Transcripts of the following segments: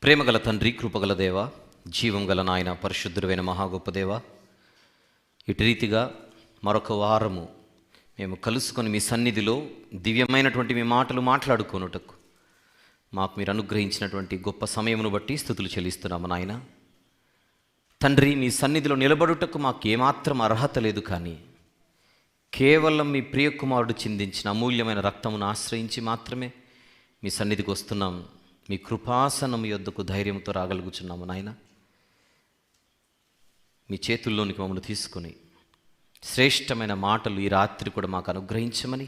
ప్రేమగల తండ్రి, కృపగల దేవ, జీవం గల నాయన, పరిశుద్ధుడైన మహాగొప్ప దేవ, ఇటు రీతిగా మరొక వారము మేము కలుసుకొని మీ సన్నిధిలో దివ్యమైనటువంటి మీ మాటలు మాట్లాడుకొనుటకు మాకు మీరు అనుగ్రహించినటువంటి గొప్ప సమయమును బట్టి స్తుతులు చెల్లిస్తున్నాము నాయన. తండ్రి, మీ సన్నిధిలో నిలబడుటకు మాకు ఏమాత్రం అర్హత లేదు, కానీ కేవలం మీ ప్రియకుమారుడు చిందించిన అమూల్యమైన రక్తమును ఆశ్రయించి మాత్రమే మీ సన్నిధికి వస్తున్నాం. మీ కృపాసనం యొద్దకు ధైర్యంతో రాగలుగుచున్నాము నాయన. మీ చేతుల్లోనికి మమ్మల్ని తీసుకొని శ్రేష్టమైన మాటలు ఈ రాత్రి కూడా మాకు అనుగ్రహించమని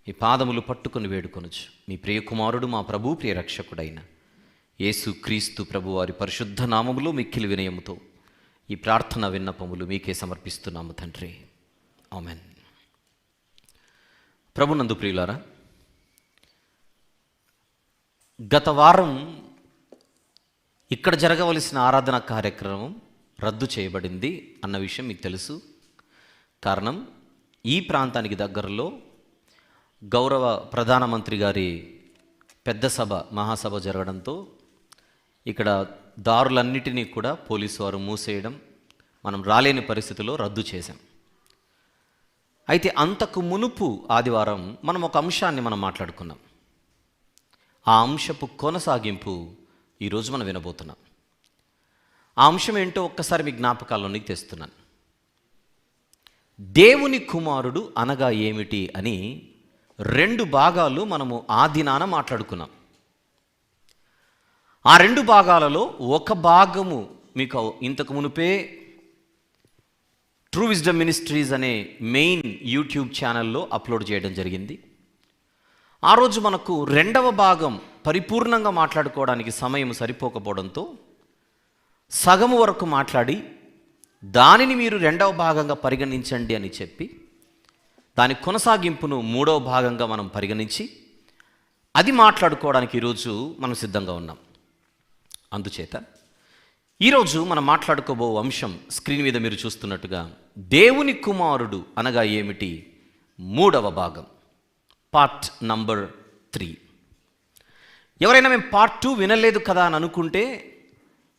మీ పాదములు పట్టుకొని వేడుకొనొచ్చు. మీ ప్రియకుమారుడు, మా ప్రభు, ప్రియ రక్షకుడైన యేసు క్రీస్తు ప్రభు వారి పరిశుద్ధ నామములో మిక్కిలి వినయముతో ఈ ప్రార్థన విన్నపములు మీకే సమర్పిస్తున్నాము తండ్రి. ఆమెన్. ప్రభునందు ప్రియులారా, గత వారం ఇక్కడ జరగవలసిన ఆరాధన కార్యక్రమం రద్దు చేయబడింది అన్న విషయం మీకు తెలుసు. కారణం, ఈ ప్రాంతానికి దగ్గరలో గౌరవ ప్రధానమంత్రి గారి పెద్ద సభ, మహాసభ జరగడంతో ఇక్కడ దారులన్నిటినీ కూడా పోలీసు వారు మూసేయడం, మనం రాలేని పరిస్థితిలో రద్దు చేశాం. అయితే అంతకు మునుపు ఆదివారం మనం ఒక అంశాన్ని మాట్లాడుకున్నాం. ఆ అంశపు కొనసాగింపు ఈరోజు మనం వినబోతున్నాం. ఆ అంశం ఏంటో ఒక్కసారి మీ జ్ఞాపకాల్లోనికి తెస్తున్నాను. దేవుని కుమారుడు అనగా ఏమిటి అని 2 భాగాలు మనము ఆ దినాన మాట్లాడుకున్నాం. ఆ 2 భాగాలలో ఒక భాగము మీకు ఇంతకు మునుపే ట్రూ విజ్డమ్ మినిస్ట్రీస్ అనే మెయిన్ యూట్యూబ్ ఛానల్లో అప్లోడ్ చేయడం జరిగింది. ఆ రోజు మనకు 2వ భాగం పరిపూర్ణంగా మాట్లాడుకోవడానికి సమయం సరిపోకపోవడంతో సగము వరకు మాట్లాడి దానిని మీరు 2వ భాగంగా పరిగణించండి అని చెప్పి దాని కొనసాగింపును 3వ భాగంగా మనం పరిగణించి అది మాట్లాడుకోవడానికి ఈరోజు మనం సిద్ధంగా ఉన్నాం. అందుచేత ఈరోజు మనం మాట్లాడుకోబో అంశం స్క్రీన్ మీద మీరు చూస్తున్నట్టుగా దేవుని కుమారుడు అనగా ఏమిటి, 3వ భాగం, పార్ట్ నంబర్ 3. ఎవరైనా మేము పార్ట్ 2 వినలేదు కదా అని అనుకుంటే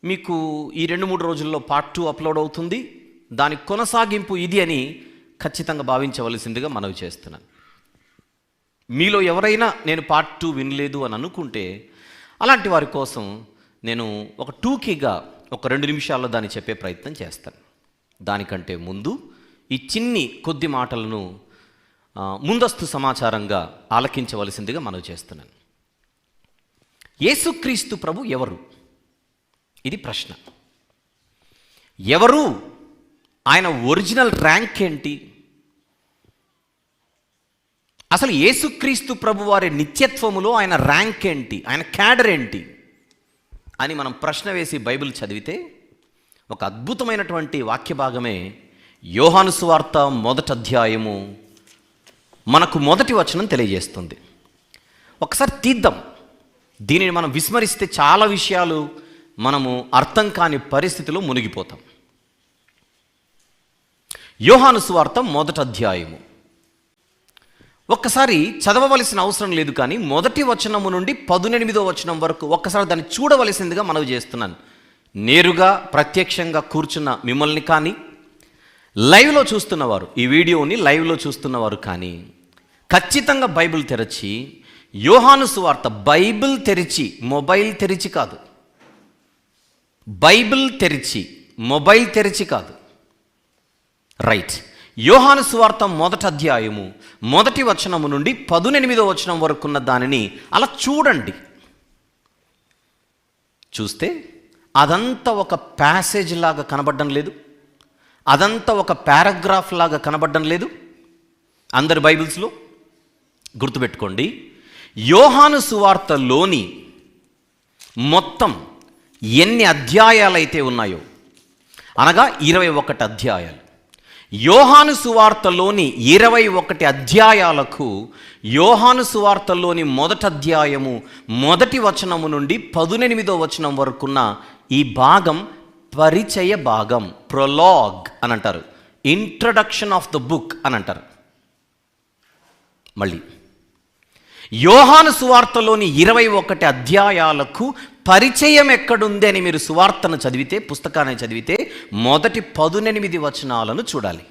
మీకు ఈ 2-3 రోజుల్లో పార్ట్ 2 అప్లోడ్ అవుతుంది. దాని కొనసాగింపు ఇది అని ఖచ్చితంగా భావించవలసిందిగా మనవి చేస్తున్నాను. మీలో ఎవరైనా నేను పార్ట్ 2 వినలేదు అని అనుకుంటే అలాంటి వారి కోసం నేను ఒక టూకీగా ఒక 2 నిమిషాల్లో దాన్ని చెప్పే ప్రయత్నం చేస్తాను. దానికంటే ముందు ఈ కొద్ది మాటలను ముందస్తు సమాచారంగా ఆలకించవలసిందిగా మనవి చేస్తున్నాను. యేసుక్రీస్తు ప్రభు ఎవరు? ఇది ప్రశ్న. ఎవరు? ఆయన ఒరిజినల్ ర్యాంక్ ఏంటి? అసలు యేసుక్రీస్తు ప్రభు వారి నిత్యత్వములో ఆయన ర్యాంక్ ఏంటి, ఆయన క్యాడర్ ఏంటి అని మనం ప్రశ్న వేసి బైబిల్ చదివితే ఒక అద్భుతమైనటువంటి వాక్య భాగమే యోహాను సువార్త 1వ అధ్యాయము మనకు 1వ వచనం తెలియజేస్తుంది. ఒకసారి తీద్దాం. దీనిని మనం విస్మరిస్తే చాలా విషయాలు మనము అర్థం కాని పరిస్థితిలో మునిగిపోతాం. యోహాను సువార్త 1వ అధ్యాయము ఒక్కసారి చదవవలసిన అవసరం లేదు, కానీ 1వ వచనము నుండి 18వ వచనం వరకు ఒక్కసారి దాన్ని చూడవలసిందిగా మనవి చేస్తున్నాను. నేరుగా ప్రత్యక్షంగా కూర్చున్న మిమ్మల్ని కానీ, లైవ్లో చూస్తున్నవారు, ఈ వీడియోని లైవ్లో చూస్తున్నవారు కానీ ఖచ్చితంగా బైబిల్ తెరచి యోహాను సువార్త, బైబిల్ తెరిచి, మొబైల్ తెరిచి కాదు, బైబిల్ తెరిచి మొబైల్ తెరిచి కాదు, రైట్, యోహాను సువార్త 1వ అధ్యాయము 1వ వచనము నుండి 18వ వచనం వరకు ఉన్న దానిని అలా చూడండి. చూస్తే అదంతా ఒక ప్యాసేజ్ లాగా కనబడడం లేదు, అదంతా ఒక పారాగ్రాఫ్ లాగా కనబడడం లేదు. అందరి బైబిల్స్లో గుర్తుపెట్టుకోండి, యోహాను సువార్తలోని మొత్తం ఎన్ని అధ్యాయాలైతే ఉన్నాయో, అనగా 21 అధ్యాయాలు, యోహాను సువార్తలోని 21 అధ్యాయాలకు యోహాను సువార్తలోని 1వ అధ్యాయము 1వ వచనము నుండి 18వ వచనం వరకున్న ఈ భాగం పరిచయ భాగం, ప్రొలాగ్ అని అంటారు, ఇంట్రడక్షన్ ఆఫ్ ద బుక్ అని అంటారు. మళ్ళీ యోహాను సువార్తలోని 21 అధ్యాయాలకు పరిచయం ఎక్కడుంది అని మీరు సువార్తను చదివితే, పుస్తకాన్ని చదివితే మొదటి 18 వచనాలను చూడాలి.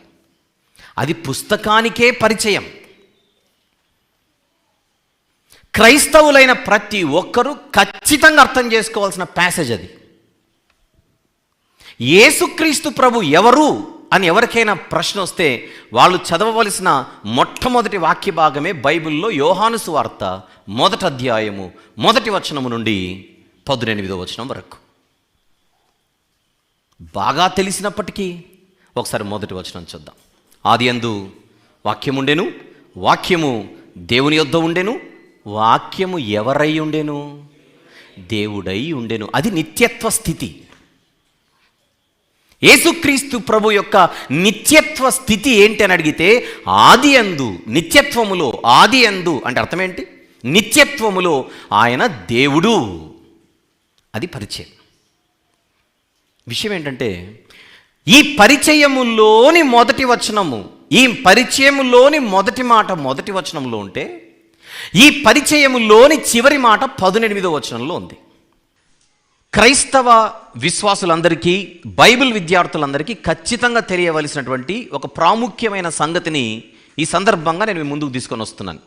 అది పుస్తకానికే పరిచయం. క్రైస్తవులైన ప్రతి ఒక్కరూ ఖచ్చితంగా అర్థం చేసుకోవాల్సిన ప్యాసేజ్ అది. యేసుక్రీస్తు ప్రభు ఎవరు అని ఎవరికైనా ప్రశ్న వస్తే వాళ్ళు చదవవలసిన మొట్టమొదటి వాక్య భాగమే బైబిల్లో యోహాను సువార్త 1వ అధ్యాయము 1వ వచనము నుండి 18వ వచనం వరకు. బాగా తెలిసినప్పటికీ ఒకసారి 1వ వచనం చూద్దాం. ఆదియందు వాక్యము ఉండెను, వాక్యము దేవుని యొద్ద ఉండెను, వాక్యము ఎవరై ఉండెను? దేవుడై ఉండెను. అది నిత్యత్వ స్థితి. యేసుక్రీస్తు ప్రభు యొక్క నిత్యత్వ స్థితి ఏంటి అని అడిగితే, ఆదియందు, నిత్యత్వములో, ఆదియందు అంటే అర్థం ఏంటి? నిత్యత్వములో ఆయన దేవుడు. అది పరిచయం. విషయం ఏంటంటే, ఈ పరిచయములోని మొదటి వచనము, ఈ పరిచయములోని మొదటి మాట 1వ వచనంలో ఉంటే, ఈ పరిచయములోని చివరి మాట 18వ వచనంలో ఉంది. క్రైస్తవ విశ్వాసులందరికీ, బైబిల్ విద్యార్థులందరికీ ఖచ్చితంగా తెలియవలసినటువంటి ఒక ప్రాముఖ్యమైన సంగతిని ఈ సందర్భంగా నేను మీ ముందుకు తీసుకొని వస్తున్నాను.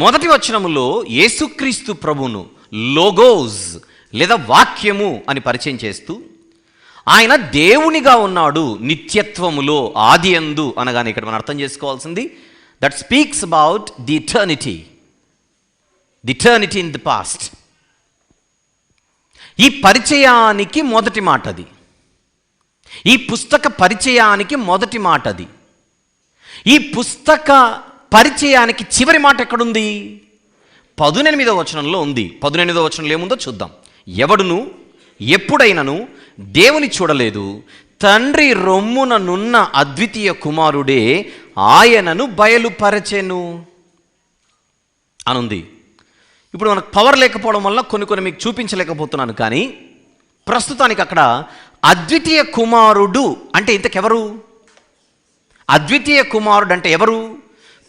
1వ వచనములో యేసుక్రీస్తు ప్రభువును లోగోస్ లేదా వాక్యము అని పరిచయం చేస్తూ, ఆయన దేవునిగా ఉన్నాడు నిత్యత్వములో, ఆదియందు అనగానే ఇక్కడ మనం అర్థం చేసుకోవాల్సింది, that speaks about the eternity in the past. ఈ పరిచయానికి మొదటి మాట అది. ఈ పుస్తక పరిచయానికి మొదటి మాట అది. ఈ పుస్తక పరిచయానికి చివరి మాట ఎక్కడుంది? 18వ వచనంలో ఉంది. 18వ వచనంలో ఏముందో చూద్దాం. ఎవడును ఎప్పుడైనను దేవుని చూడలేదు, తండ్రి రొమ్ముననున్న అద్వితీయ కుమారుడే ఆయనను బయలుపరచెను అనుంది. ఇప్పుడు మనకు పవర్ లేకపోవడం వల్ల కొన్ని మీకు చూపించలేకపోతున్నాను, కానీ ప్రస్తుతానికి అక్కడ అద్వితీయ కుమారుడు అంటే ఇంతకెవరు? అద్వితీయ కుమారుడు అంటే ఎవరు?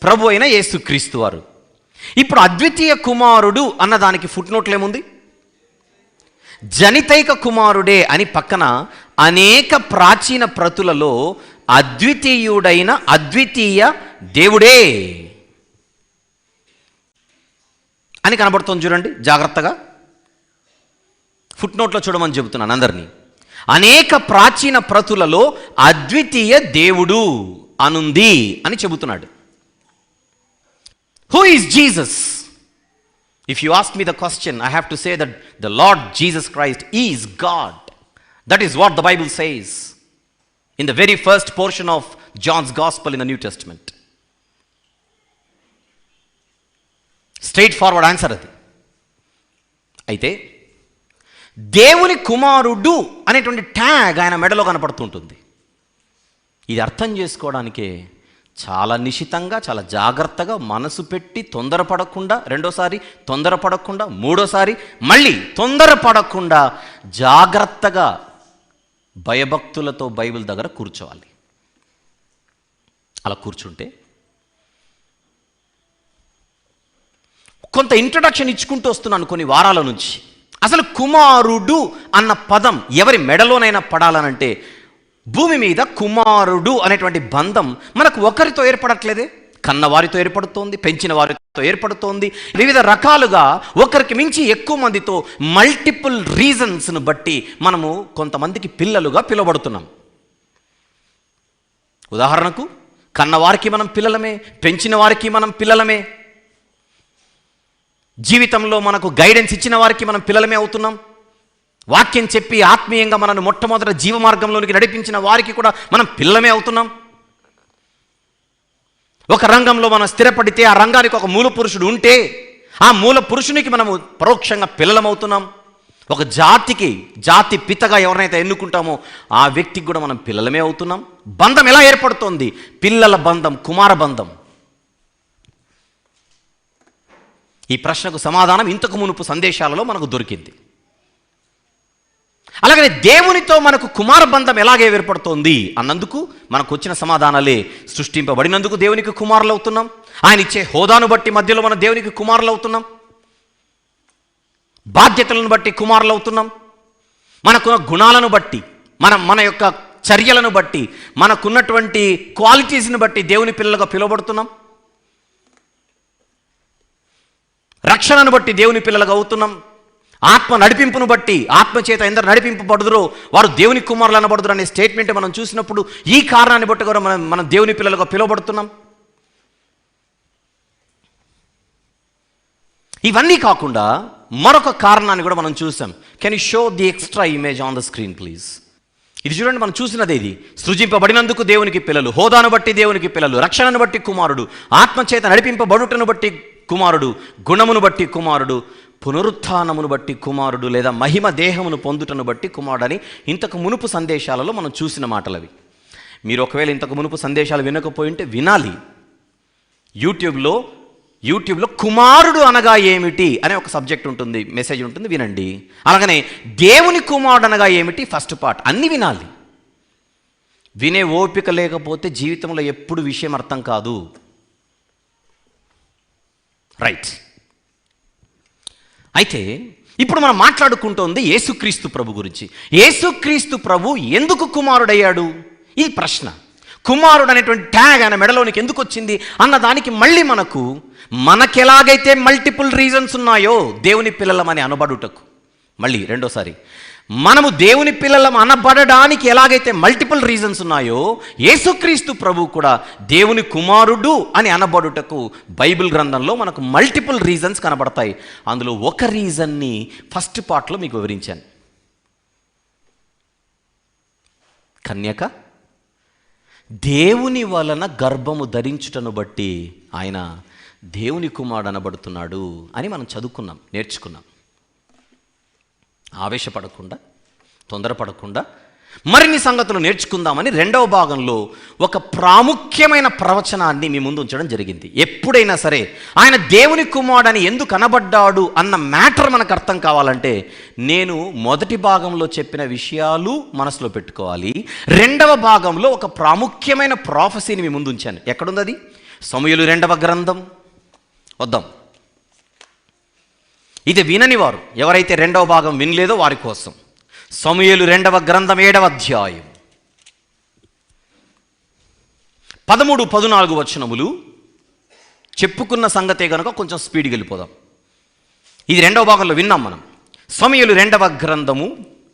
ప్రభు అయిన యేసుక్రీస్తు వారు. ఇప్పుడు అద్వితీయ కుమారుడు అన్నదానికి ఫుట్ నోట్లు ఏముంది? జనితైక కుమారుడే అని పక్కన అనేక ప్రాచీన ప్రతులలో అద్వితీయుడైన అద్వితీయ దేవుడే అని కనబడుతుంది. చూడండి జాగ్రత్తగా, ఫుట్ నోట్లో చూడమని చెబుతున్నాను అందరినీ. అనేక ప్రాచీన ప్రతులలో అద్వితీయ దేవుడు అనుంది అని చెబుతున్నాడు. Who is Jesus? If you ask me the question, I have to say that the lord Jesus Christ is God. That is what the Bible says in the very first portion of Johne's gospel in the new testament. Straight forward answer అది. అయితే దేవుని కుమారుడు అనేటువంటి tag ఆయన మెడలో కనపడుతుంటుంది. ఇది అర్థం చేసుకోవడానికే చాలా నిశితంగా, చాలా జాగ్రత్తగా మనసు పెట్టి, తొందరపడకుండా, రెండోసారి తొందరపడకుండా, మూడోసారి మళ్ళీ తొందరపడకుండా జాగ్రత్తగా భయభక్తులతో బైబిల్ దగ్గర కూర్చోవాలి. అలా కూర్చుంటే కొంత ఇంట్రడక్షన్ ఇచ్చుకుంటూ వస్తున్నాను కొన్ని వారాల నుంచి. అసలు కుమారుడు అన్న పదం ఎవరి మెడలోనైనా పడాలనంటే, భూమి మీద కుమారుడు అనేటువంటి బంధం మనకు ఒకరితో ఏర్పడట్లేదే, కన్నవారితో ఏర్పడుతోంది, పెంచిన వారితో ఏర్పడుతోంది, వివిధ రకాలుగా ఒకరికి మించి ఎక్కువ మందితో మల్టిపుల్ రీజన్స్ను బట్టి మనము కొంతమందికి పిల్లలుగా పిలువబడుతున్నాం. ఉదాహరణకు, కన్నవారికి మనం పిల్లలమే, పెంచిన వారికి మనం పిల్లలమే, జీవితంలో మనకు గైడెన్స్ ఇచ్చిన వారికి మనం పిల్లలమే అవుతున్నాం, వాక్యం చెప్పి ఆత్మీయంగా మనను మొట్టమొదట జీవ మార్గంలోనికి నడిపించిన వారికి కూడా మనం పిల్లలమే అవుతున్నాం. ఒక రంగంలో మనం స్థిరపడితే ఆ రంగానికి ఒక మూల పురుషుడు ఉంటే ఆ మూల పురుషునికి మనము పరోక్షంగా పిల్లలమవుతున్నాం. ఒక జాతి పితగా ఎవరినైతే ఎన్నుకుంటామో ఆ వ్యక్తికి కూడా మనం పిల్లలమే అవుతున్నాం. బంధం ఎలా ఏర్పడుతోంది? పిల్లల బంధం, కుమార బంధం. ఈ ప్రశ్నకు సమాధానం ఇంతకు మునుపు సందేశాలలో మనకు దొరికింది. అలాగనే దేవునితో మనకు కుమార బంధం ఎలాగే ఏర్పడుతోంది అన్నందుకు మనకు వచ్చిన సమాధానాలే, సృష్టింపబడినందుకు దేవునికి కుమారులు అవుతున్నాం, ఆయన ఇచ్చే హోదాను బట్టి మధ్యలో మన దేవునికి కుమారులు అవుతున్నాం, బాధ్యతలను బట్టి కుమారులు అవుతున్నాం, మనకున్న గుణాలను బట్టి, మన యొక్క చర్యలను బట్టి, మనకున్నటువంటి క్వాలిటీస్ని బట్టి దేవుని పిల్లలుగా పిలువబడుతున్నాం, రక్షణను బట్టి దేవుని పిల్లలుగా అవుతున్నాం, ఆత్మ నడిపింపును బట్టి, ఆత్మ చేత ఎందరు నడిపింపబడుదురో వారు దేవుని కుమారులు అనబడుదురు అనే స్టేట్మెంట్ మనం చూసినప్పుడు ఈ కారణాన్ని బట్టి కూడా మనం దేవుని పిల్లలుగా పిలువబడుతున్నాం. ఇవన్నీ కాకుండా మరొక కారణాన్ని కూడా మనం చూసాం. Can you show the extra image on the screen please? ఇది చూడండి, మనం చూసినది ఇది. సృజింపబడినందుకు దేవునికి పిల్లలు, హోదాను బట్టి దేవునికి పిల్లలు, రక్షణను బట్టి కుమారుడు, ఆత్మచేత నడిపింపబడుటను బట్టి కుమారుడు, గుణమును బట్టి కుమారుడు, పునరుత్థానమును బట్టి కుమారుడు, లేదా మహిమ దేహమును పొందుటను బట్టి కుమారుడు అని ఇంతకు మునుపు సందేశాలలో మనం చూసిన మాటలు అవి. మీరు ఒకవేళ ఇంతకు మునుపు సందేశాలు వినకపోయి ఉంటే వినాలి. యూట్యూబ్లో కుమారుడు అనగా ఏమిటి అనే ఒక సబ్జెక్ట్ ఉంటుంది, మెసేజ్ ఉంటుంది, వినండి. అలాగనే దేవుని కుమారుడు అనగా ఏమిటి ఫస్ట్ పార్ట్, అన్నీ వినాలి. వినే ఓపిక లేకపోతే జీవితంలో ఎప్పుడు విషయం అర్థం కాదు. రైట్. అయితే ఇప్పుడు మనం మాట్లాడుకుంటోంది యేసుక్రీస్తు ప్రభు గురించి. యేసుక్రీస్తు ప్రభు ఎందుకు కుమారుడయ్యాడు? ఈ ప్రశ్న, కుమారుడు అనేటువంటి ట్యాగ్ ఆయన మెడలోనికి ఎందుకు వచ్చింది అన్న దానికి మళ్ళీ మనకెలాగైతే మల్టిపుల్ రీజన్స్ ఉన్నాయో దేవుని పిల్లలమని అనబడుటకు, మళ్ళీ రెండోసారి మనము దేవుని పిల్లలం అనబడడానికి ఎలాగైతే మల్టిపుల్ రీజన్స్ ఉన్నాయో యేసుక్రీస్తు ప్రభు కూడా దేవుని కుమారుడు అని అనబడుటకు బైబిల్ గ్రంథంలో మనకు మల్టిపుల్ రీజన్స్ కనబడతాయి. అందులో ఒక రీజన్ని ఫస్ట్ పార్ట్లో మీకు వివరించాను. కన్యక దేవుని వలన గర్భము ధరించుటను బట్టి ఆయన దేవుని కుమారుడు అనబడుతున్నాడు అని మనం చదువుకున్నాం, నేర్చుకున్నాం. ఆవేశపడకుండా, తొందరపడకుండా మరిన్ని సంగతులు నేర్చుకుందామని రెండవ భాగంలో ఒక ప్రాముఖ్యమైన ప్రవచనాన్ని మీ ముందు ఉంచడం జరిగింది. ఎప్పుడైనా సరే ఆయన దేవుని కుమారుడని ఎందుకు అనబడ్డాడు అన్న మ్యాటర్ మనకు అర్థం కావాలంటే నేను మొదటి భాగంలో చెప్పిన విషయాలు మనసులో పెట్టుకోవాలి. రెండవ భాగంలో ఒక ప్రాముఖ్యమైన ప్రాఫెసీని మీ ముందు ఉంచాను. ఎక్కడుంది అది? సమూయేలు 2వ గ్రంథం. వద్దాం. ఇది వినని వారు ఎవరైతే రెండవ భాగం వినలేదో వారి కోసం సమూయేలు 2వ గ్రంథం 7వ అధ్యాయం 13-14 వచనములు చెప్పుకున్న సంగతే కనుక కొంచెం స్పీడ్గా వెళ్ళిపోదాం. ఇది రెండవ భాగంలో విన్నాం మనం. సమూయేలు 2వ గ్రంథము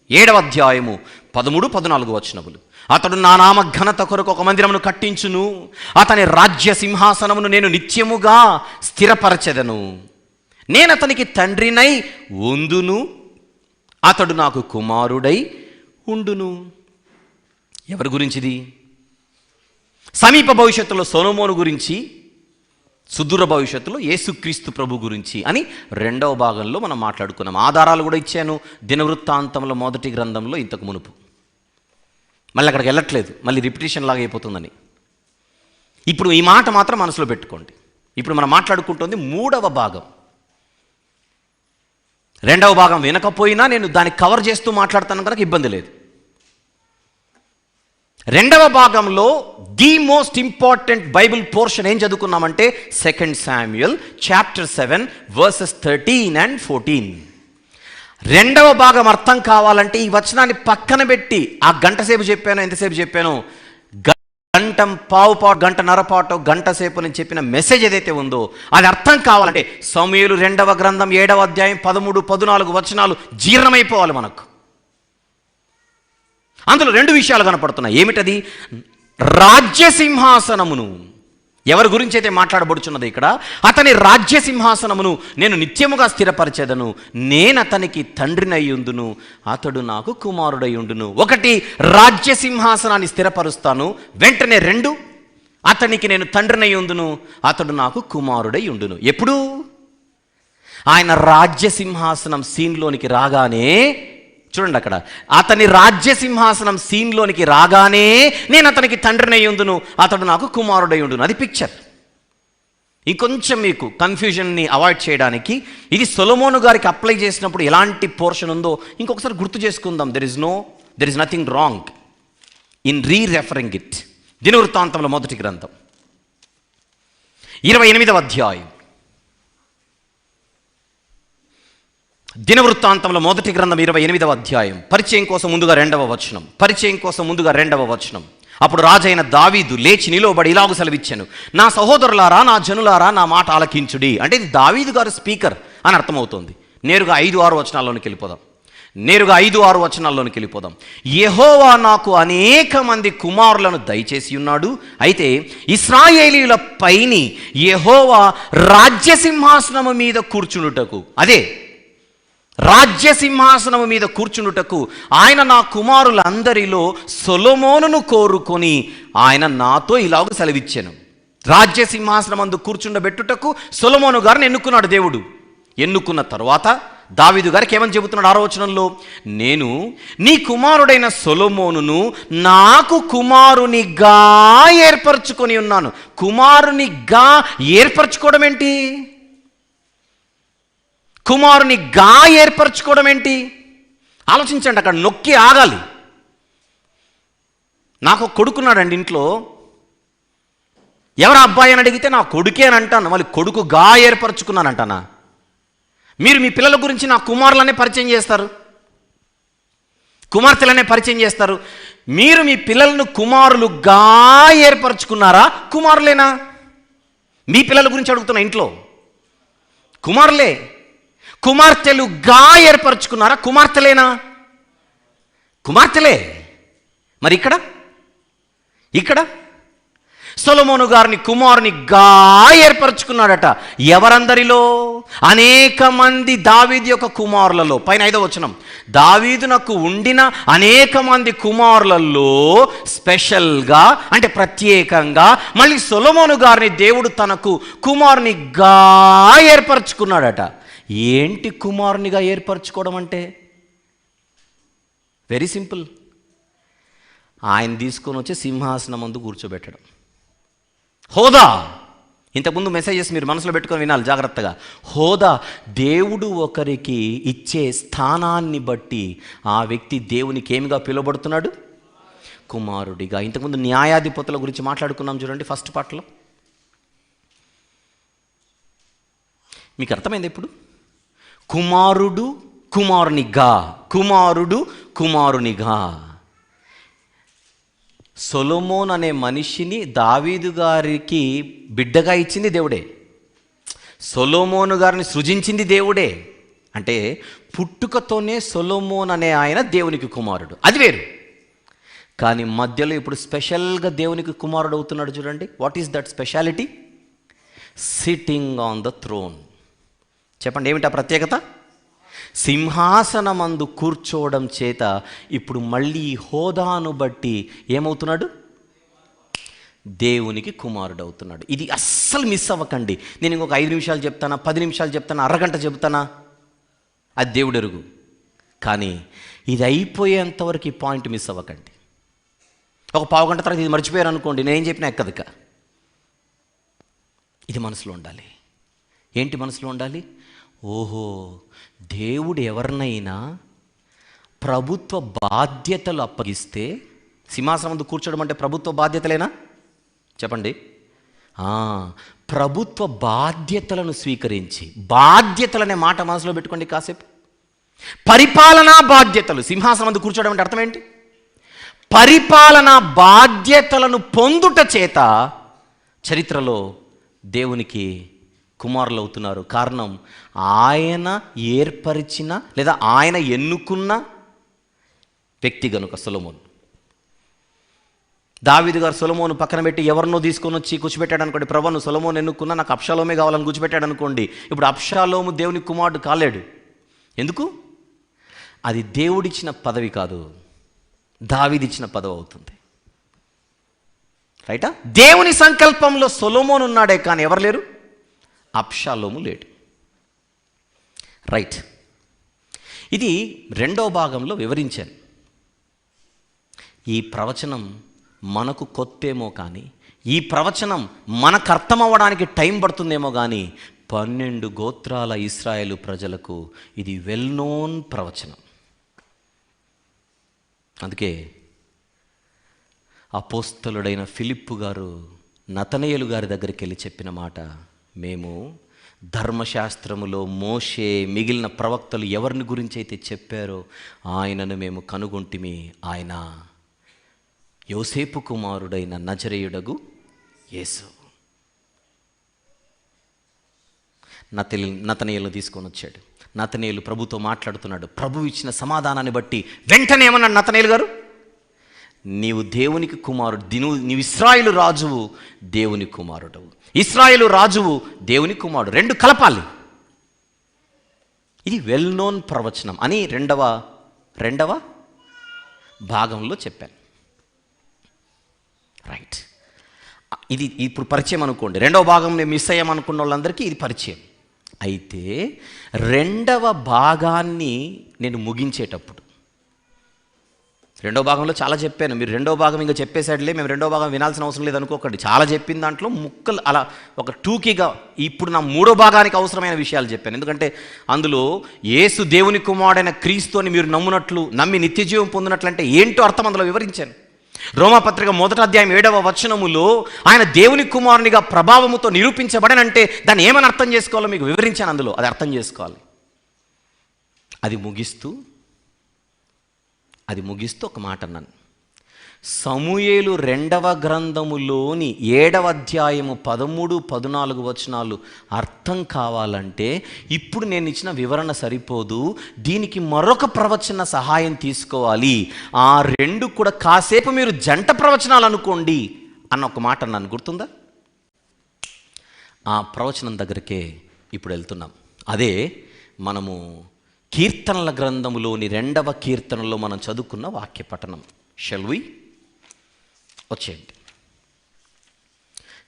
7వ అధ్యాయము 13-14 వచనములు. అతడు నా నామ ఘనత కొరకు ఒక మందిరమును కట్టించును, అతని రాజ్య సింహాసనమును నేను నిత్యముగా స్థిరపరచెదను, నేను అతనికి తండ్రినై ఉందును, అతడు నాకు కుమారుడై ఉండును. ఎవరి గురించిది? సమీప భవిష్యత్తులో సొలొమోను గురించి, సుదూర భవిష్యత్తులో యేసుక్రీస్తు ప్రభు గురించి అని రెండవ భాగంలో మనం మాట్లాడుకున్నాం. ఆధారాలు కూడా ఇచ్చాను దినవృత్తాంతంలో 1వ గ్రంథంలో ఇంతకు మునుపు. మళ్ళీ అక్కడికి వెళ్ళట్లేదు, మళ్ళీ రిపిటేషన్ లాగా అయిపోతుందని. ఇప్పుడు ఈ మాట మాత్రం మనసులో పెట్టుకోండి. ఇప్పుడు మనం మాట్లాడుకుంటుంది 3వ భాగం. రెండవ భాగం వినకపోయినా నేను దాన్ని కవర్ చేస్తూ మాట్లాడతాను కనుక ఇబ్బంది లేదు. రెండవ భాగంలో the most important Bible portion ఏం చదువుకున్నామంటే 2 శామ్యూయల్ చాప్టర్ 7 వర్సెస్ 13 and 14. రెండవ భాగం అర్థం కావాలంటే ఈ వచనాన్ని పక్కన పెట్టి ఆ గంట సేపు చెప్పాను, ఎంతసేపు చెప్పాను, గంటన్నర పాటు గంట సేపు నేను చెప్పిన మెసేజ్ ఏదైతే ఉందో అది అర్థం కావాలంటే సమూయేలు 2వ గ్రంథం 7వ అధ్యాయం 13-14 వచనాలు జీర్ణమైపోవాలి మనకు. అందులో 2 విషయాలు కనపడుతున్నాయి. ఏమిటది? రాజ్య సింహాసనమును, ఎవరి గురించి అయితే మాట్లాడబడుచున్నది ఇక్కడ, అతని రాజ్య సింహాసనమును నేను నిత్యముగా స్థిరపరిచెదను, నేను అతనికి తండ్రినయ్యుందును, అతడు నాకు కుమారుడయ్యుండును. 1 రాజ్య సింహాసనాన్ని స్థిరపరుస్తాను, వెంటనే 2 అతనికి నేను తండ్రినయ్యుందును, అతడు నాకు కుమారుడయ్యుండును. ఎప్పుడు? ఆయన రాజ్య సింహాసనం సీన్లోనికి రాగానే, చూడండి అక్కడ, అతని రాజ్య సింహాసనం సీన్లోనికి రాగానే నేను అతనికి తండ్రినయ్యుందును, అతడు నాకు కుమారుడయ్యుండును. అది పిక్చర్. ఇంకొంచెం మీకు కన్ఫ్యూజన్ని అవాయిడ్ చేయడానికి ఇది సొలొమోను గారికి అప్లై చేసినప్పుడు ఎలాంటి పోర్షన్ ఉందో ఇంకొకసారి గుర్తు చేసుకుందాం. There is nothing wrong in rereferring it. దినవృత్తాంతంలో 1వ గ్రంథం 28వ అధ్యాయం, దినవృత్తాంతంలో మొదటి గ్రంథం 28వ అధ్యాయం, పరిచయం కోసం ముందుగా 2వ వచనం. అప్పుడు రాజైన దావీదు లేచి నిలవబడి ఇలాగు సెలవిచ్చెను, నా సహోదరులారా, నా జనులారా, నా మాట ఆలకించుడి. అంటే ఇది దావీదు గారు స్పీకర్ అని అర్థమవుతుంది. నేరుగా 5-6 వచనాల్లోనికి వెళ్ళిపోదాం. యెహోవా నాకు అనేక మంది కుమారులను దయచేసి ఉన్నాడు. అయితే ఇశ్రాయేలీయుల పైని యెహోవా రాజ్యసింహాసనము మీద కూర్చునుటకు, రాజ్యసింహాసనము మీద కూర్చునుటకు ఆయన నా కుమారులందరిలో సొలొమోనును కోరుకొని ఆయన నాతో ఇలాగ సెలవిచ్చెను. రాజ్యసింహాసనమందు కూర్చుండబెట్టుటకు సొలొమోను గారిని ఎన్నుకున్నాడు దేవుడు. ఎన్నుకున్న తరువాత దావీదు గారికి ఏమని చెబుతున్నాడు 6వ వచనంలో, నేను నీ కుమారుడైన సొలొమోనును నాకు కుమారునిగా ఏర్పరచుకొని ఉన్నాను. కుమారునిగా ఏర్పరచుకోవడం ఏంటి? ఆలోచించండి, అక్కడ నొక్కి ఆగాలి. నాకు కొడుకున్నాడండి ఇంట్లో. ఎవరు అబ్బాయి అని అడిగితే నా కొడుకే అని అంటాను. మళ్ళీ కొడుకుగా ఏర్పరచుకున్నానంటానా? మీరు మీ పిల్లల గురించి నా కుమారులనే పరిచయం చేస్తారు, కుమార్తెలనే పరిచయం చేస్తారు. మీరు మీ పిల్లలను కుమారులుగా ఏర్పరచుకున్నారా? కుమారులేనా? మీ పిల్లల గురించి అడుగుతున్నా. ఇంట్లో కుమారులే. కుమార్తెలుగా ఏర్పరచుకున్నారా? కుమార్తెలేనా? కుమార్తెలే. మరి ఇక్కడ సొలొమోను గారిని కుమారునిగా ఏర్పరచుకున్నాడట. ఎవరందరిలో? అనేక మంది దావీదు యొక్క కుమారులలో. పైన 5వ వచనం, దావీదునకు ఉండిన అనేక మంది కుమారులలో స్పెషల్గా, అంటే ప్రత్యేకంగా మళ్ళీ సొలొమోను గారిని దేవుడు తనకు కుమారునిగా ఏర్పరచుకున్నాడట. ఏంటి కుమారునిగా ఏర్పరచుకోవడం అంటే? Very simple. ఆయన తీసుకొని వచ్చి సింహాసనం ముందు కూర్చోబెట్టడం. హోదా. ఇంతకుముందు మెసేజెస్ మీరు మనసులో పెట్టుకొని వినాలి జాగ్రత్తగా. హోదా. దేవుడు ఒకరికి ఇచ్చే స్థానాన్ని బట్టి ఆ వ్యక్తి దేవునికి ఏమిగా పిలువబడుతున్నాడు? కుమారుడిగా. ఇంతకుముందు న్యాయాధిపతుల గురించి మాట్లాడుకున్నాం చూడండి ఫస్ట్ పార్ట్లో. మీకు అర్థమైంది ఇప్పుడు? కుమారుడు కుమారునిగా. సొలొమోన్ అనే మనిషిని దావీదు గారికి బిడ్డగా ఇచ్చింది దేవుడే. సొలొమోను గారిని సృజించింది దేవుడే. అంటే పుట్టుకతోనే సొలొమోన్ అనే ఆయన దేవునికి కుమారుడు, అది వేరు. కానీ మధ్యలో ఇప్పుడు స్పెషల్గా దేవునికి కుమారుడు అవుతున్నాడు చూడండి. What is that speciality? Sitting on the throne. చెప్పండి, ఏమిటా ప్రత్యేకత? సింహాసనమందు కూర్చోవడం చేత ఇప్పుడు మళ్ళీ హోదాను బట్టి ఏమవుతున్నాడు? దేవునికి కుమారుడు అవుతున్నాడు. ఇది అస్సలు మిస్ అవ్వకండి. నేను ఇంకొక 5 నిమిషాలు చెప్తానా, 10 నిమిషాలు చెప్తానా, అరగంట చెప్తానా, అది దేవుడు ఎరుగు. కానీ ఇది అయిపోయేంతవరకు ఈ పాయింట్ మిస్ అవ్వకండి. ఒక పావు గంట తర్వాత ఇది మర్చిపోయారు అనుకోండి, నేనేం చెప్పినా ఎక్కదిక. ఇది మనసులో ఉండాలి. ఏంటి మనసులో ఉండాలి? ఓహో, దేవుడు ఎవరినైనా ప్రభుత్వ బాధ్యతలు అప్పగిస్తే, సింహాసనం ముందు కూర్చోవడం అంటే ప్రభుత్వ బాధ్యతలేనా? చెప్పండి. ప్రభుత్వ బాధ్యతలను స్వీకరించి, బాధ్యతలనే మాట మనసులో పెట్టుకోండి కాసేపు. పరిపాలనా బాధ్యతలు. సింహాసనం ముందు కూర్చోవడం అంటే అర్థం ఏంటి? పరిపాలనా బాధ్యతలను పొందుట చేత చరిత్రలో దేవునికి కుమారులు అవుతున్నారు. కారణం, ఆయన ఏర్పరిచిన లేదా ఆయన ఎన్నుకున్న వ్యక్తి గనుక సొలొమోను. దావీదు గారు సొలొమోను పక్కన పెట్టి ఎవరినో తీసుకొని వచ్చి కూర్చోబెట్టాడు అనుకోండి. ప్రభు, నువ్వు సొలొమోను ఎన్నుకున్నా, నాకు అబ్షాలోమే కావాలని కూర్చోబెట్టాడు అనుకోండి. ఇప్పుడు అబ్షాలోము దేవుని కుమారుడు కాలేడు. ఎందుకు? అది దేవుడిచ్చిన పదవి కాదు, దావీదిచ్చిన పదవి అవుతుంది. రైటా? దేవుని సంకల్పంలో సొలొమోను ఉన్నాడే కానీ ఎవరు లేరు? అబ్షాలోము లేడు. రైట్. ఇది 2వ భాగంలో వివరించాను. ఈ ప్రవచనం మనకు కొత్తేమో కానీ, ఈ ప్రవచనం మనకు అర్థం అవ్వడానికి టైం పడుతుందేమో కానీ, 12 గోత్రాల ఇశ్రాయేలు ప్రజలకు ఇది వెల్ నోన్ ప్రవచనం. అందుకే అపోస్తలుడైన ఫిలిప్పు గారు నతనయేలు గారి దగ్గరికి వెళ్ళి చెప్పిన మాట, మేము ధర్మశాస్త్రములో మోషే మిగిలిన ప్రవక్తలు ఎవరిని గురించి అయితే చెప్పారో ఆయనను మేము కనుగొంటిమి, ఆయన యోసేపు కుమారుడైన నజరేయుడగు యేసు. నతనయేలు తీసుకొని వచ్చాడు. నతనయేలు ప్రభుతో మాట్లాడుతున్నాడు. ప్రభు ఇచ్చిన సమాధానాన్ని బట్టి వెంటనే ఏమన్నాడు నతనయేలు గారు, నీవు దేవునికి కుమారుడు, నీవు ఇశ్రాయేలు రాజువు, దేవుని కుమారుడు. ఇశ్రాయేలు రాజువు, దేవుని కుమారుడు, రెండు కలపాలి. ఇది వెల్ నోన్ ప్రవచనం అని రెండవ భాగంలో చెప్పాను. రైట్, ఇది ఇప్పుడు పరిచయం అనుకోండి. రెండవ భాగం నేను మిస్ అయ్యామనుకున్న వాళ్ళందరికీ ఇది పరిచయం. అయితే రెండవ భాగాన్ని నేను ముగించేటప్పుడు, రెండో భాగంలో చాలా చెప్పాను. మీరు రెండో భాగం ఇంకా చెప్పేసాడులే, మేము రెండో భాగం వినాల్సిన అవసరం లేదు అనుకోకండి. చాలా చెప్పిన దాంట్లో ముక్కలు అలా ఒక టూకీగా ఇప్పుడు నా మూడో భాగానికి అవసరమైన విషయాలు చెప్పాను. ఎందుకంటే అందులో యేసు దేవుని కుమారుడైన క్రీస్తు అని మీరు నమ్మి నిత్యజీవం పొందినట్లంటే ఏంటో అర్థం అందులో వివరించాను. రోమాపత్రిక 1వ అధ్యాయం 7వ వచనములో ఆయన దేవుని కుమారునిగా ప్రభావముతో నిరూపించబడనంటే దాన్ని ఏమని అర్థం చేసుకోవాలో మీకు వివరించాను. అందులో అది అర్థం చేసుకోవాలి. అది ముగిస్తూ ఒక మాట అన్నాను. సమూయేలు 2వ గ్రంథములోని 7వ అధ్యాయము 13, 14 వచనాలు అర్థం కావాలంటే ఇప్పుడు నేను ఇచ్చిన వివరణ సరిపోదు, దీనికి మరొక ప్రవచన సహాయం తీసుకోవాలి. ఆ రెండు కూడా కాసేపు మీరు జంట ప్రవచనాలు అనుకోండి అన్న ఒక మాట అన్నాను, గుర్తుందా? ఆ ప్రవచనం దగ్గరికే ఇప్పుడు వెళ్తున్నాం. అదే మనము కీర్తనల గ్రంథములోని 2వ కీర్తనలో మనం చదువుకున్న వాక్య పఠనం. షల్ వి వచ్చేయండి.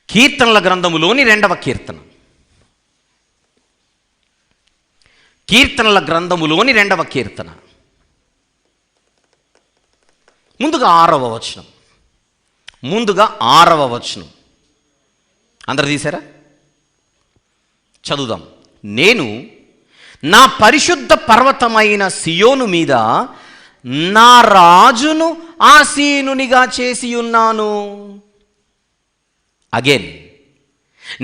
కీర్తనల గ్రంథములోని 2వ కీర్తన, కీర్తనల గ్రంథములోని 2వ కీర్తన ముందుగా 6వ వచనం. అందరు తీశారా? చదువుదాం. నేను నా పరిశుద్ధ పర్వతమైన సియోను మీద నా రాజును ఆసీనునిగా చేసి ఉన్నాను. అగైన్,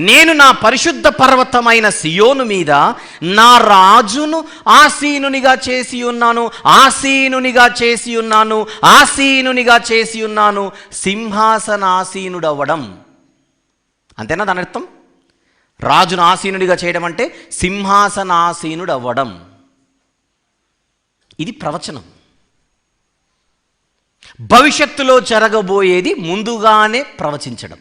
నేను నా పరిశుద్ధ పర్వతమైన సియోను మీద నా రాజును ఆసీనునిగా చేసి ఉన్నాను. ఆసీనునిగా చేసి ఉన్నాను, ఆసీనునిగా చేసి ఉన్నాను. సింహాసనాసీనుడవ్వడం అంతేనా దాని అర్థం? రాజును ఆసీనుడిగా చేయడం అంటే సింహాసనాసీనుడు అవ్వడం. ఇది ప్రవచనం. భవిష్యత్తులో జరగబోయేది ముందుగానే ప్రవచించడం.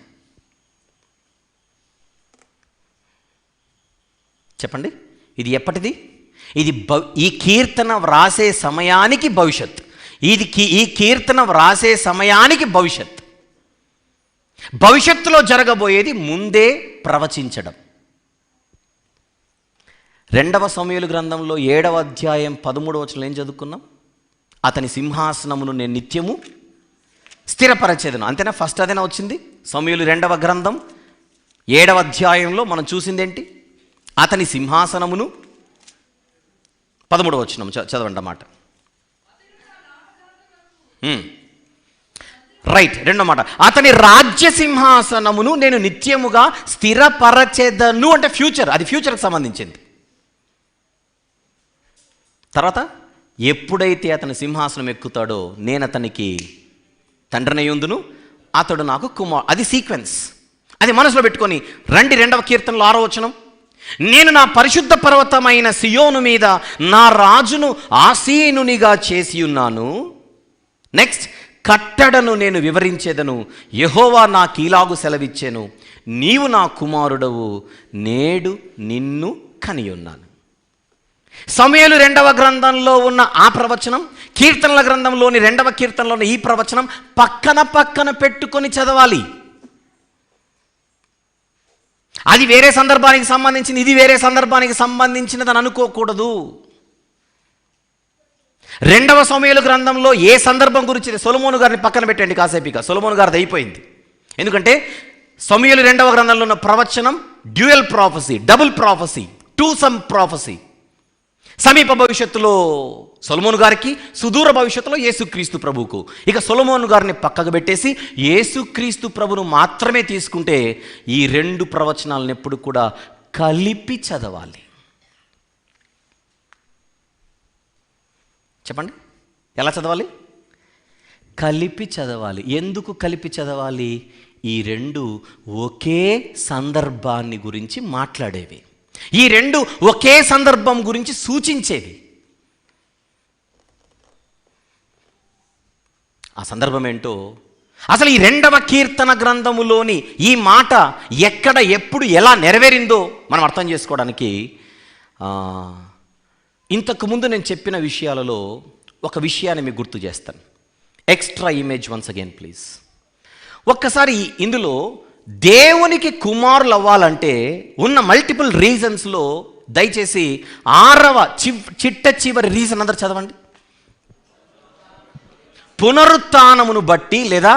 చెప్పండి, ఇది ఎప్పటిది? ఇది ఈ కీర్తన వ్రాసే సమయానికి భవిష్యత్. ఈ కీర్తన వ్రాసే సమయానికి భవిష్యత్తులో జరగబోయేది ముందే ప్రవచించడం. 2వ సమూయేలు గ్రంథంలో 7వ అధ్యాయం 13వ వచనంలో ఏం చదువుకున్నాం? అతని సింహాసనమును నేను నిత్యము స్థిరపరచేదను. అంతేనా? ఫస్ట్ అదేనా వచ్చింది. సమూయేలు 2వ గ్రంథం 7వ అధ్యాయంలో మనం చూసింది ఏంటి? అతని సింహాసనమును 13వ వచనం చదవండి అన్నమాట. రైట్, రెండో మాట, అతని రాజ్య సింహాసనమును నేను నిత్యముగా స్థిరపరచెదను అంటే ఫ్యూచర్, అది ఫ్యూచర్కి సంబంధించింది. తర్వాత ఎప్పుడైతే అతని సింహాసనం ఎక్కుతాడో నేను అతనికి తండ్రినయ్యుందును, అతడు నాకు కుమార్. అది సీక్వెన్స్, అది మనసులో పెట్టుకొని రండి. 2వ కీర్తనలో 6వ వచనం, నేను నా పరిశుద్ధ పర్వతమైన సియోను మీద నా రాజును ఆసీనునిగా చేసి ఉన్నాను. నెక్స్ట్, కట్టడను నేను వివరించేదను, యెహోవా నాకీలాగు సెలవిచ్చెను, నీవు నా కుమారుడవు, నేడు నిన్ను కనియున్నాను. సమూయేలు 2వ గ్రంథంలో ఉన్న ఆ ప్రవచనం, కీర్తనల గ్రంథంలోని 2వ కీర్తనలో ఉన్న ఈ ప్రవచనం పక్కన పెట్టుకొని చదవాలి. అది వేరే సందర్భానికి సంబంధించింది, ఇది వేరే సందర్భానికి సంబంధించినదని అనుకోకూడదు. 2వ సమూయేలు గ్రంథంలో ఏ సందర్భం గురించి, సొలొమోను గారిని పక్కన పెట్టండి కాసేపు, సొలొమోను గారిది అయిపోయింది. ఎందుకంటే సమూయేలు 2వ గ్రంథంలో ఉన్న ప్రవచనం dual prophecy, double prophecy, two some prophecy. సమీప భవిష్యత్తులో సొలొమోను గారికి, సుదూర భవిష్యత్తులో యేసుక్రీస్తు ప్రభువుకు. ఇక సొలొమోను గారిని పక్కకు పెట్టేసి యేసుక్రీస్తు ప్రభును మాత్రమే తీసుకుంటే ఈ రెండు ప్రవచనాలను ఎప్పుడు కూడా కలిపి చదవాలి. చెప్పండి, ఎలా చదవాలి? కలిపి చదవాలి. ఎందుకు కలిపి చదవాలి? ఈ రెండు ఒకే సందర్భాన్ని గురించి మాట్లాడేవి, ఈ రెండు ఒకే సందర్భం గురించి సూచించేవి. ఆ సందర్భం ఏంటో అసలు ఈ 2వ కీర్తన గ్రంథములోని ఈ మాట ఎక్కడ, ఎప్పుడు, ఎలా నెరవేరిందో మనం అర్థం చేసుకోవడానికి ఇంతకుముందు నేను చెప్పిన విషయాలలో ఒక విషయాన్ని మీకు గుర్తు చేస్తాను. Extra image once again please. ఒక్కసారి ఇందులో దేవునికి కుమారులు అవ్వాలంటే ఉన్న మల్టిపుల్ రీజన్స్లో దయచేసి 6వ చిట్ట చివరి రీజన్ అందరు చదవండి. పునరుత్థానమును బట్టి లేదా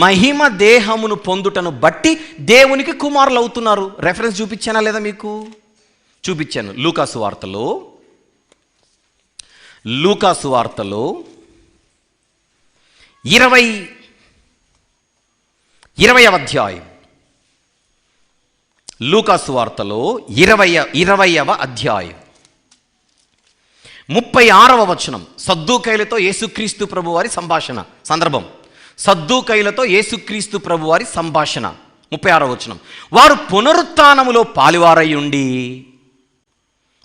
మహిమ దేహమును పొందుటను బట్టి దేవునికి కుమారులు అవుతున్నారు. రెఫరెన్స్ చూపించానా లేదా? మీకు చూపించాను. లూకాసు వార్తలో 20వ అధ్యాయం, లూకాసు వార్తలో 20వ అధ్యాయం 36వ వచనం. సద్దూకైలతో యేసుక్రీస్తు ప్రభు వారి సందర్భం. సద్దూకైలతో యేసుక్రీస్తు ప్రభు వారి సంభాషణ. 36వ వచనం. వారు పునరుత్థానములో పాలివారయ్యుండి,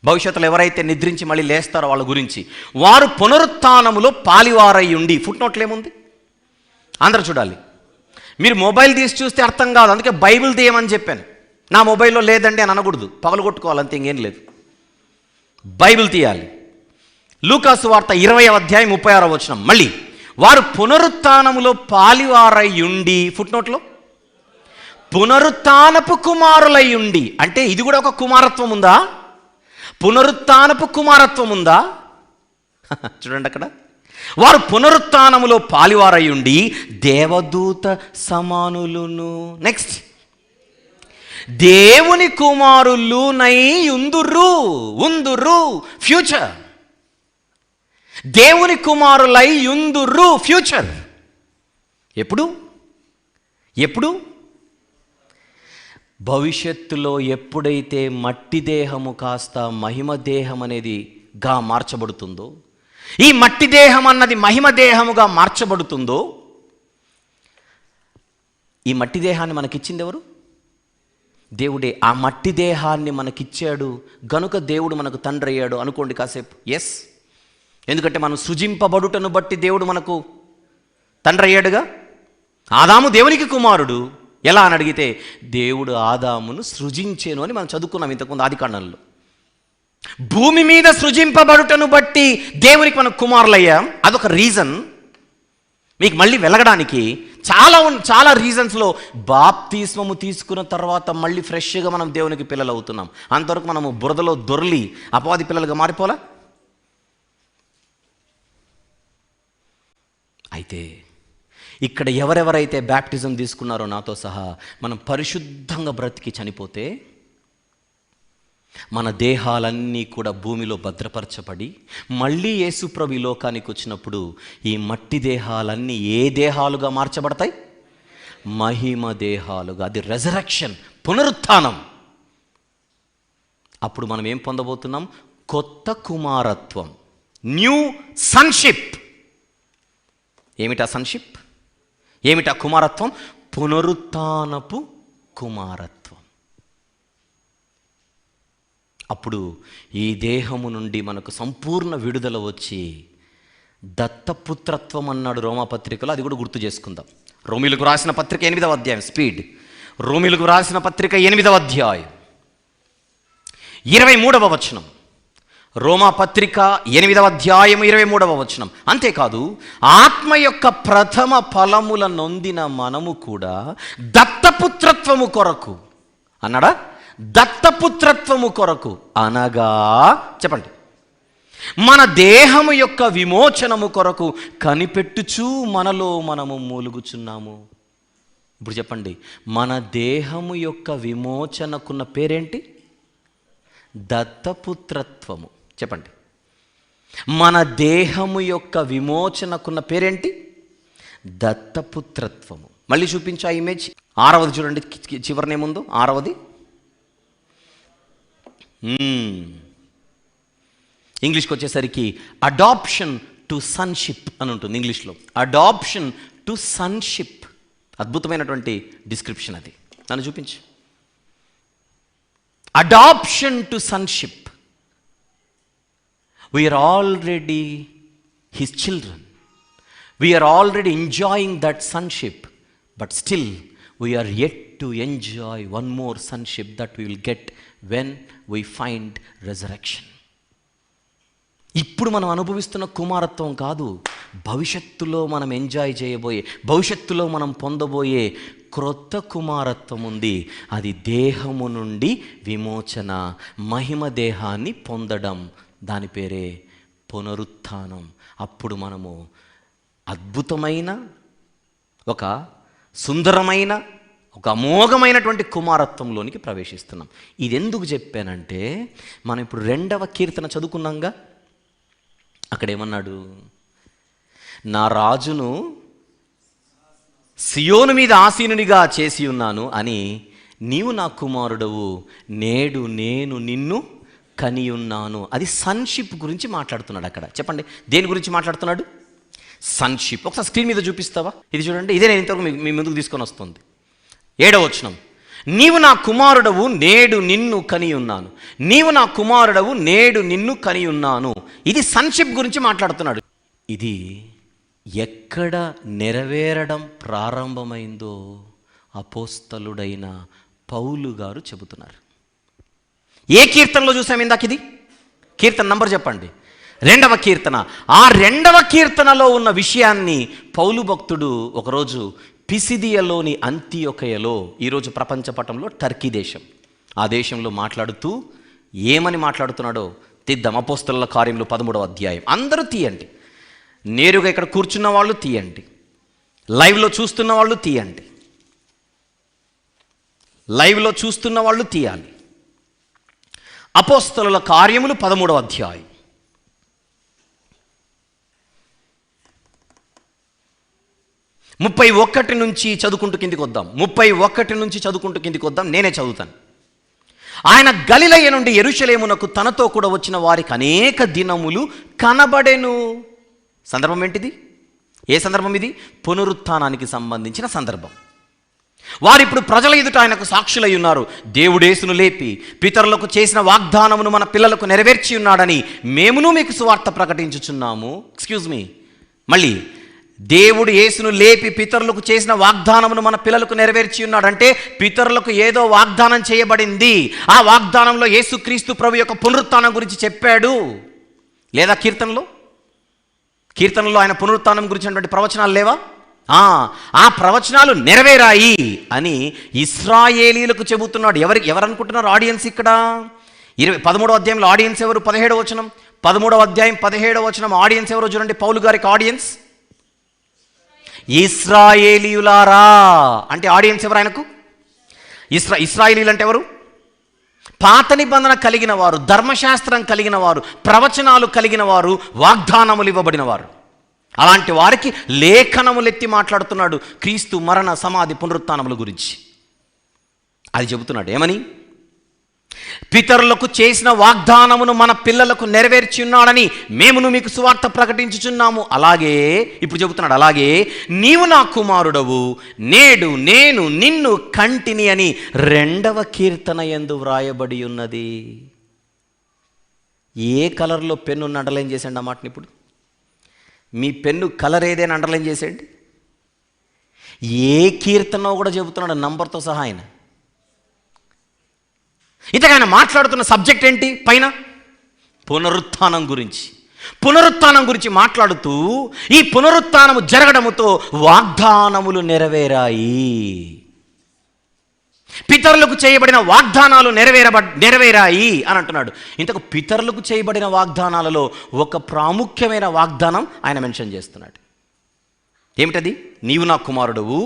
భవిష్యత్తులో ఎవరైతే నిద్రించి మళ్ళీ లేస్తారో వాళ్ళ గురించి, వారు పునరుత్థానములో పాలివారయ్యుండి. ఫుట్ నోట్లు ఏముంది అందరూ చూడాలి. మీరు మొబైల్ తీసి చూస్తే అర్థం కాదు, అందుకే బైబిల్ తీయమని చెప్పాను. నా మొబైల్లో లేదండి అని అనకూడదు, పగలగొట్టుకోవాలి, అంతే, ఇంకేం లేదు. బైబిల్ తీయాలి. లూకాసు వార్త 20వ అధ్యాయం 36వ వచనం. మళ్ళీ వారు పునరుత్థానములో పాలివారయ్యుండి, ఫుట్ నోట్లో పునరుత్థానపు కుమారులయ్యుండి. అంటే ఇది కూడా ఒక కుమారత్వం ఉందా? పునరుత్థానపు కుమారత్వం ఉందా? చూడండి అక్కడ, వారు పునరుత్థానములో పాలివారయ్యుండి దేవదూత సమానులును. నెక్స్ట్, దేవుని కుమారులునై ఉందురు. ఫ్యూచర్. దేవుని కుమారులై ఉందురు, ఫ్యూచర్. ఎప్పుడు? భవిష్యత్తులో ఎప్పుడైతే మట్టి దేహము కాస్త మహిమ దేహం అనేదిగా మార్చబడుతుందో, ఈ మట్టి దేహం అన్నది మహిమ దేహముగా మార్చబడుతుందో, ఈ మట్టి దేహాన్ని మనకిచ్చింది ఎవరు? దేవుడే. ఆ మట్టి దేహాన్ని మనకిచ్చాడు గనుక దేవుడు మనకు తండ్రి అయ్యాడు అనుకోండి కాసేపు. ఎస్, ఎందుకంటే మనం సృజింపబడుటను బట్టి దేవుడు మనకు తండ్రి అయ్యాడుగా. ఆదాము దేవునికి కుమారుడు. ఎలా అని అడిగితే దేవుడు ఆదామును సృజించేను అని మనం చదువుకున్నాం ఇంతకుముందు ఆదికాండంలో. భూమి మీద సృజింపబడుటను బట్టి దేవునికి మనం కుమారులయ్యాం. అదొక రీజన్. మీకు మళ్ళీ వెలగడానికి చాలా రీజన్స్లో బాప్తిస్మము తీసుకున్న తర్వాత మళ్ళీ ఫ్రెష్గా మనం దేవునికి పిల్లలు అవుతున్నాం. అంతవరకు మనము బురదలో దొర్లి అపవాది పిల్లలుగా మారిపోలా. అయితే ఇక్కడ ఎవరెవరైతే బ్యాప్టిజం తీసుకున్నారో నాతో సహా మనం పరిశుద్ధంగా బ్రతికి చనిపోతే మన దేహాలన్నీ కూడా భూమిలో భద్రపరచబడి మళ్ళీ యేసుప్రభు ఈ లోకానికి వచ్చినప్పుడు ఈ మట్టి దేహాలన్నీ ఏ దేహాలుగా మార్చబడతాయి? మహిమ దేహాలుగా. అది రెజరక్షన్, పునరుత్థానం. అప్పుడు మనం ఏం పొందబోతున్నాం? కొత్త కుమారత్వం, న్యూ సన్షిప్. ఏమిటా సన్షిప్? ఏమిటా కుమారత్వం? పునరుత్థానపు కుమారత్వం. అప్పుడు ఈ దేహము నుండి మనకు సంపూర్ణ విడుదల వచ్చి దత్తపుత్రత్వం అన్నాడు రోమాపత్రికలో. అది కూడా గుర్తు చేసుకుందాం. రోమీలకు రాసిన పత్రిక 8వ అధ్యాయం, స్పీడ్. రోమీలకు రాసిన పత్రిక 8వ అధ్యాయం 23వ వచనం. రోమా పత్రిక 8వ అధ్యాయం 23వ వచనం. అంతేకాదు, ఆత్మ యొక్క ప్రథమ ఫలముల నొందిన మనము కూడా దత్తపుత్రత్వము కొరకు అన్నాడా? దత్తపుత్రత్వము కొరకు అనగా, చెప్పండి, మన దేహము యొక్క విమోచనము కొరకు కనిపెట్టుచూ మనలో మనము మూలుగుచున్నాము. ఇప్పుడు చెప్పండి, మన దేహము యొక్క విమోచనకున్న పేరేంటి? దత్తపుత్రత్వము. చెప్పండి, మన దేహము యొక్క విమోచనకున్న పేరేంటి? దత్తపుత్రత్వము. మళ్ళీ చూపించు ఆ ఇమేజ్. 6వది చూడండి, చివరినేముందో 6వది. ఇంగ్లీష్కి వచ్చేసరికి అడాప్షన్ టు సన్షిప్ అని ఉంటుంది ఇంగ్లీష్లో. Adoption to sonship. అద్భుతమైనటువంటి డిస్క్రిప్షన్ అది. నన్ను చూపించు. Adoption to sonship. We are already his children. We are already enjoying that sonship, but still we are yet to enjoy one more sonship that we will get when we find resurrection. ఇప్పుడు మనం అనుభవిస్తున్న కుమారత్వం కాదు, భవిష్యత్తులో మనం enjoy చేయబోయే, భవిష్యత్తులో మనం పొందబోయే క్రొత్త కుమారత్వం ఉంది. అది దేహము నుండి విమోచన, మహిమ దేహాన్ని పొందడం. దాని పేరే పునరుత్థానం. అప్పుడు మనము అద్భుతమైన, ఒక సుందరమైన, ఒక అమోఘమైనటువంటి కుమారత్వంలోనికి ప్రవేశిస్తున్నాం. ఇది ఎందుకు చెప్పానంటే, మనం ఇప్పుడు 2వ కీర్తన చదువుకున్నాంగా. అక్కడేమన్నాడు? నా రాజును సియోను మీద ఆసీనునిగా చేసి ఉన్నాను అని, నీవు నా కుమారుడవు, నేడు నేను నిన్ను కనియున్నాను. అది సన్షిప్ గురించి మాట్లాడుతున్నాడు అక్కడ. చెప్పండి, దేని గురించి మాట్లాడుతున్నాడు? సన్షిప్. ఒకసారి స్క్రీన్ మీద చూపిస్తావా? ఇది చూడండి, ఇదే నేను ఇంతవరకు మీ ముందుకు తీసుకొని వస్తుంది. 7వ వచనం, నీవు నా కుమారుడవు, నేడు నిన్ను కనియున్నాను. నీవు నా కుమారుడవు, నేడు నిన్ను కనియున్నాను. ఇది సన్షిప్ గురించి మాట్లాడుతున్నాడు. ఇది ఎక్కడ నెరవేరడం ప్రారంభమైందో అపోస్తలుడైన పౌలు గారు చెబుతున్నారు. ఏ కీర్తనలో చూసాం ఇందాక? ఇది కీర్తన నంబర్ చెప్పండి. 2వ కీర్తన. ఆ 2వ కీర్తనలో ఉన్న విషయాన్ని పౌలు భక్తుడు ఒకరోజు పిసిదియలోని అంతియొకయలో, ఈరోజు ప్రపంచ పటంలో టర్కీ దేశం, ఆ దేశంలో మాట్లాడుతూ ఏమని మాట్లాడుతున్నాడో తీద్దాం. అపోస్తలుల కార్యములు 13వ అధ్యాయం. అందరూ తీయండి, నేరుగా ఇక్కడ కూర్చున్న వాళ్ళు తీయండి, లైవ్లో చూస్తున్న వాళ్ళు తీయండి, లైవ్లో చూస్తున్న వాళ్ళు తీయాలి. అపోస్తలుల కార్యములు 13వ అధ్యాయం. ముప్పై 31 నుంచి చదువుకుంటూ కిందికి వద్దాం. 31 నుంచి చదువుకుంటూ కిందికి వద్దాం. నేనే చదువుతాను. ఆయన గలిలయ నుండి యెరూషలేమునకు తనతో కూడా వచ్చిన వారికి అనేక దినములు కనబడెను. సందర్భం ఏంటిది? ఏ సందర్భం ఇది? పునరుత్థానానికి సంబంధించిన సందర్భం. వారిప్పుడు ప్రజల ఎదుట ఆయనకు సాక్షులై ఉన్నారు. దేవుడు యేసును లేపి పితరులకు చేసిన వాగ్దానమును మన పిల్లలకు నెరవేర్చి ఉన్నాడని మేమును మీకు సువార్త ప్రకటించుచున్నాము. మళ్ళీ, దేవుడు యేసును లేపి పితరులకు చేసిన వాగ్దానమును మన పిల్లలకు నెరవేర్చి ఉన్నాడంటే పితరులకు ఏదో వాగ్దానం చేయబడింది. ఆ వాగ్దానంలో యేసుక్రీస్తు ప్రభు యొక్క పునరుత్థానం గురించి చెప్పాడు. లేదా కీర్తనలో ఆయన పునరుత్థానం గురించినటువంటి ప్రవచనాలు లేవా? ఆ ప్రవచనాలు నెరవేరాయి అని ఇశ్రాయేలీలకు చెబుతున్నాడు. ఎవరనుకుంటున్నారు ఆడియన్స్ ఇక్కడ? 13వ అధ్యాయంలో ఆడియన్స్ ఎవరు? 17వ వచనం. 13వ అధ్యాయం 17వ వచనం ఆడియన్స్ ఎవరో చూడండి. పౌలు గారికి ఆడియన్స్ ఇశ్రాయేలీయులారా అంటే ఆడియన్స్ ఎవరు ఆయనకు? ఇశ్రాయేలీలు అంటే ఎవరు? పాత నిబంధన కలిగిన వారు, ధర్మశాస్త్రం కలిగిన వారు, ప్రవచనాలు కలిగిన వారు, వాగ్దానములు ఇవ్వబడిన వారు. అలాంటి వారికి లేఖనములెత్తి మాట్లాడుతున్నాడు క్రీస్తు మరణ, సమాధి, పునరుత్థానముల గురించి. అది చెబుతున్నాడు. ఏమని? పితరులకు చేసిన వాగ్దానమును మన పిల్లలకు నెరవేర్చి ఉన్నాడని మేమును మీకు సువార్త ప్రకటించుచున్నాము. అలాగే ఇప్పుడు చెబుతున్నాడు, అలాగే నీవు నా కుమారుడవు, నేడు నేను నిన్ను కంటిని అని 2వ కీర్తన యందు వ్రాయబడి ఉన్నది. ఏ కలర్లో పెన్ను అండర్లైన్ చేసండి ఆ మాటని? ఇప్పుడు మీ పెన్ను కలర్ ఏదైనా అండర్లైన్ చేసేయండి. ఏ కీర్తనో కూడా చెబుతున్నాడు నంబర్తో సహా ఆయన. ఇంతగా ఆయన మాట్లాడుతున్న సబ్జెక్ట్ ఏంటి? పైన పునరుత్థానం గురించి మాట్లాడుతూ ఈ పునరుత్థానము జరగడముతో వాగ్దానములు నెరవేరాయి. పితరులకు చేయబడిన వాగ్దానాలు నెరవేరాయి అని అంటున్నాడు. ఇంతకు పితరులకు చేయబడిన వాగ్దానాలలో ఒక ప్రాముఖ్యమైన వాగ్దానం ఆయన మెన్షన్ చేస్తున్నాడు. ఏమిటది? నీవు నా కుమారుడవు,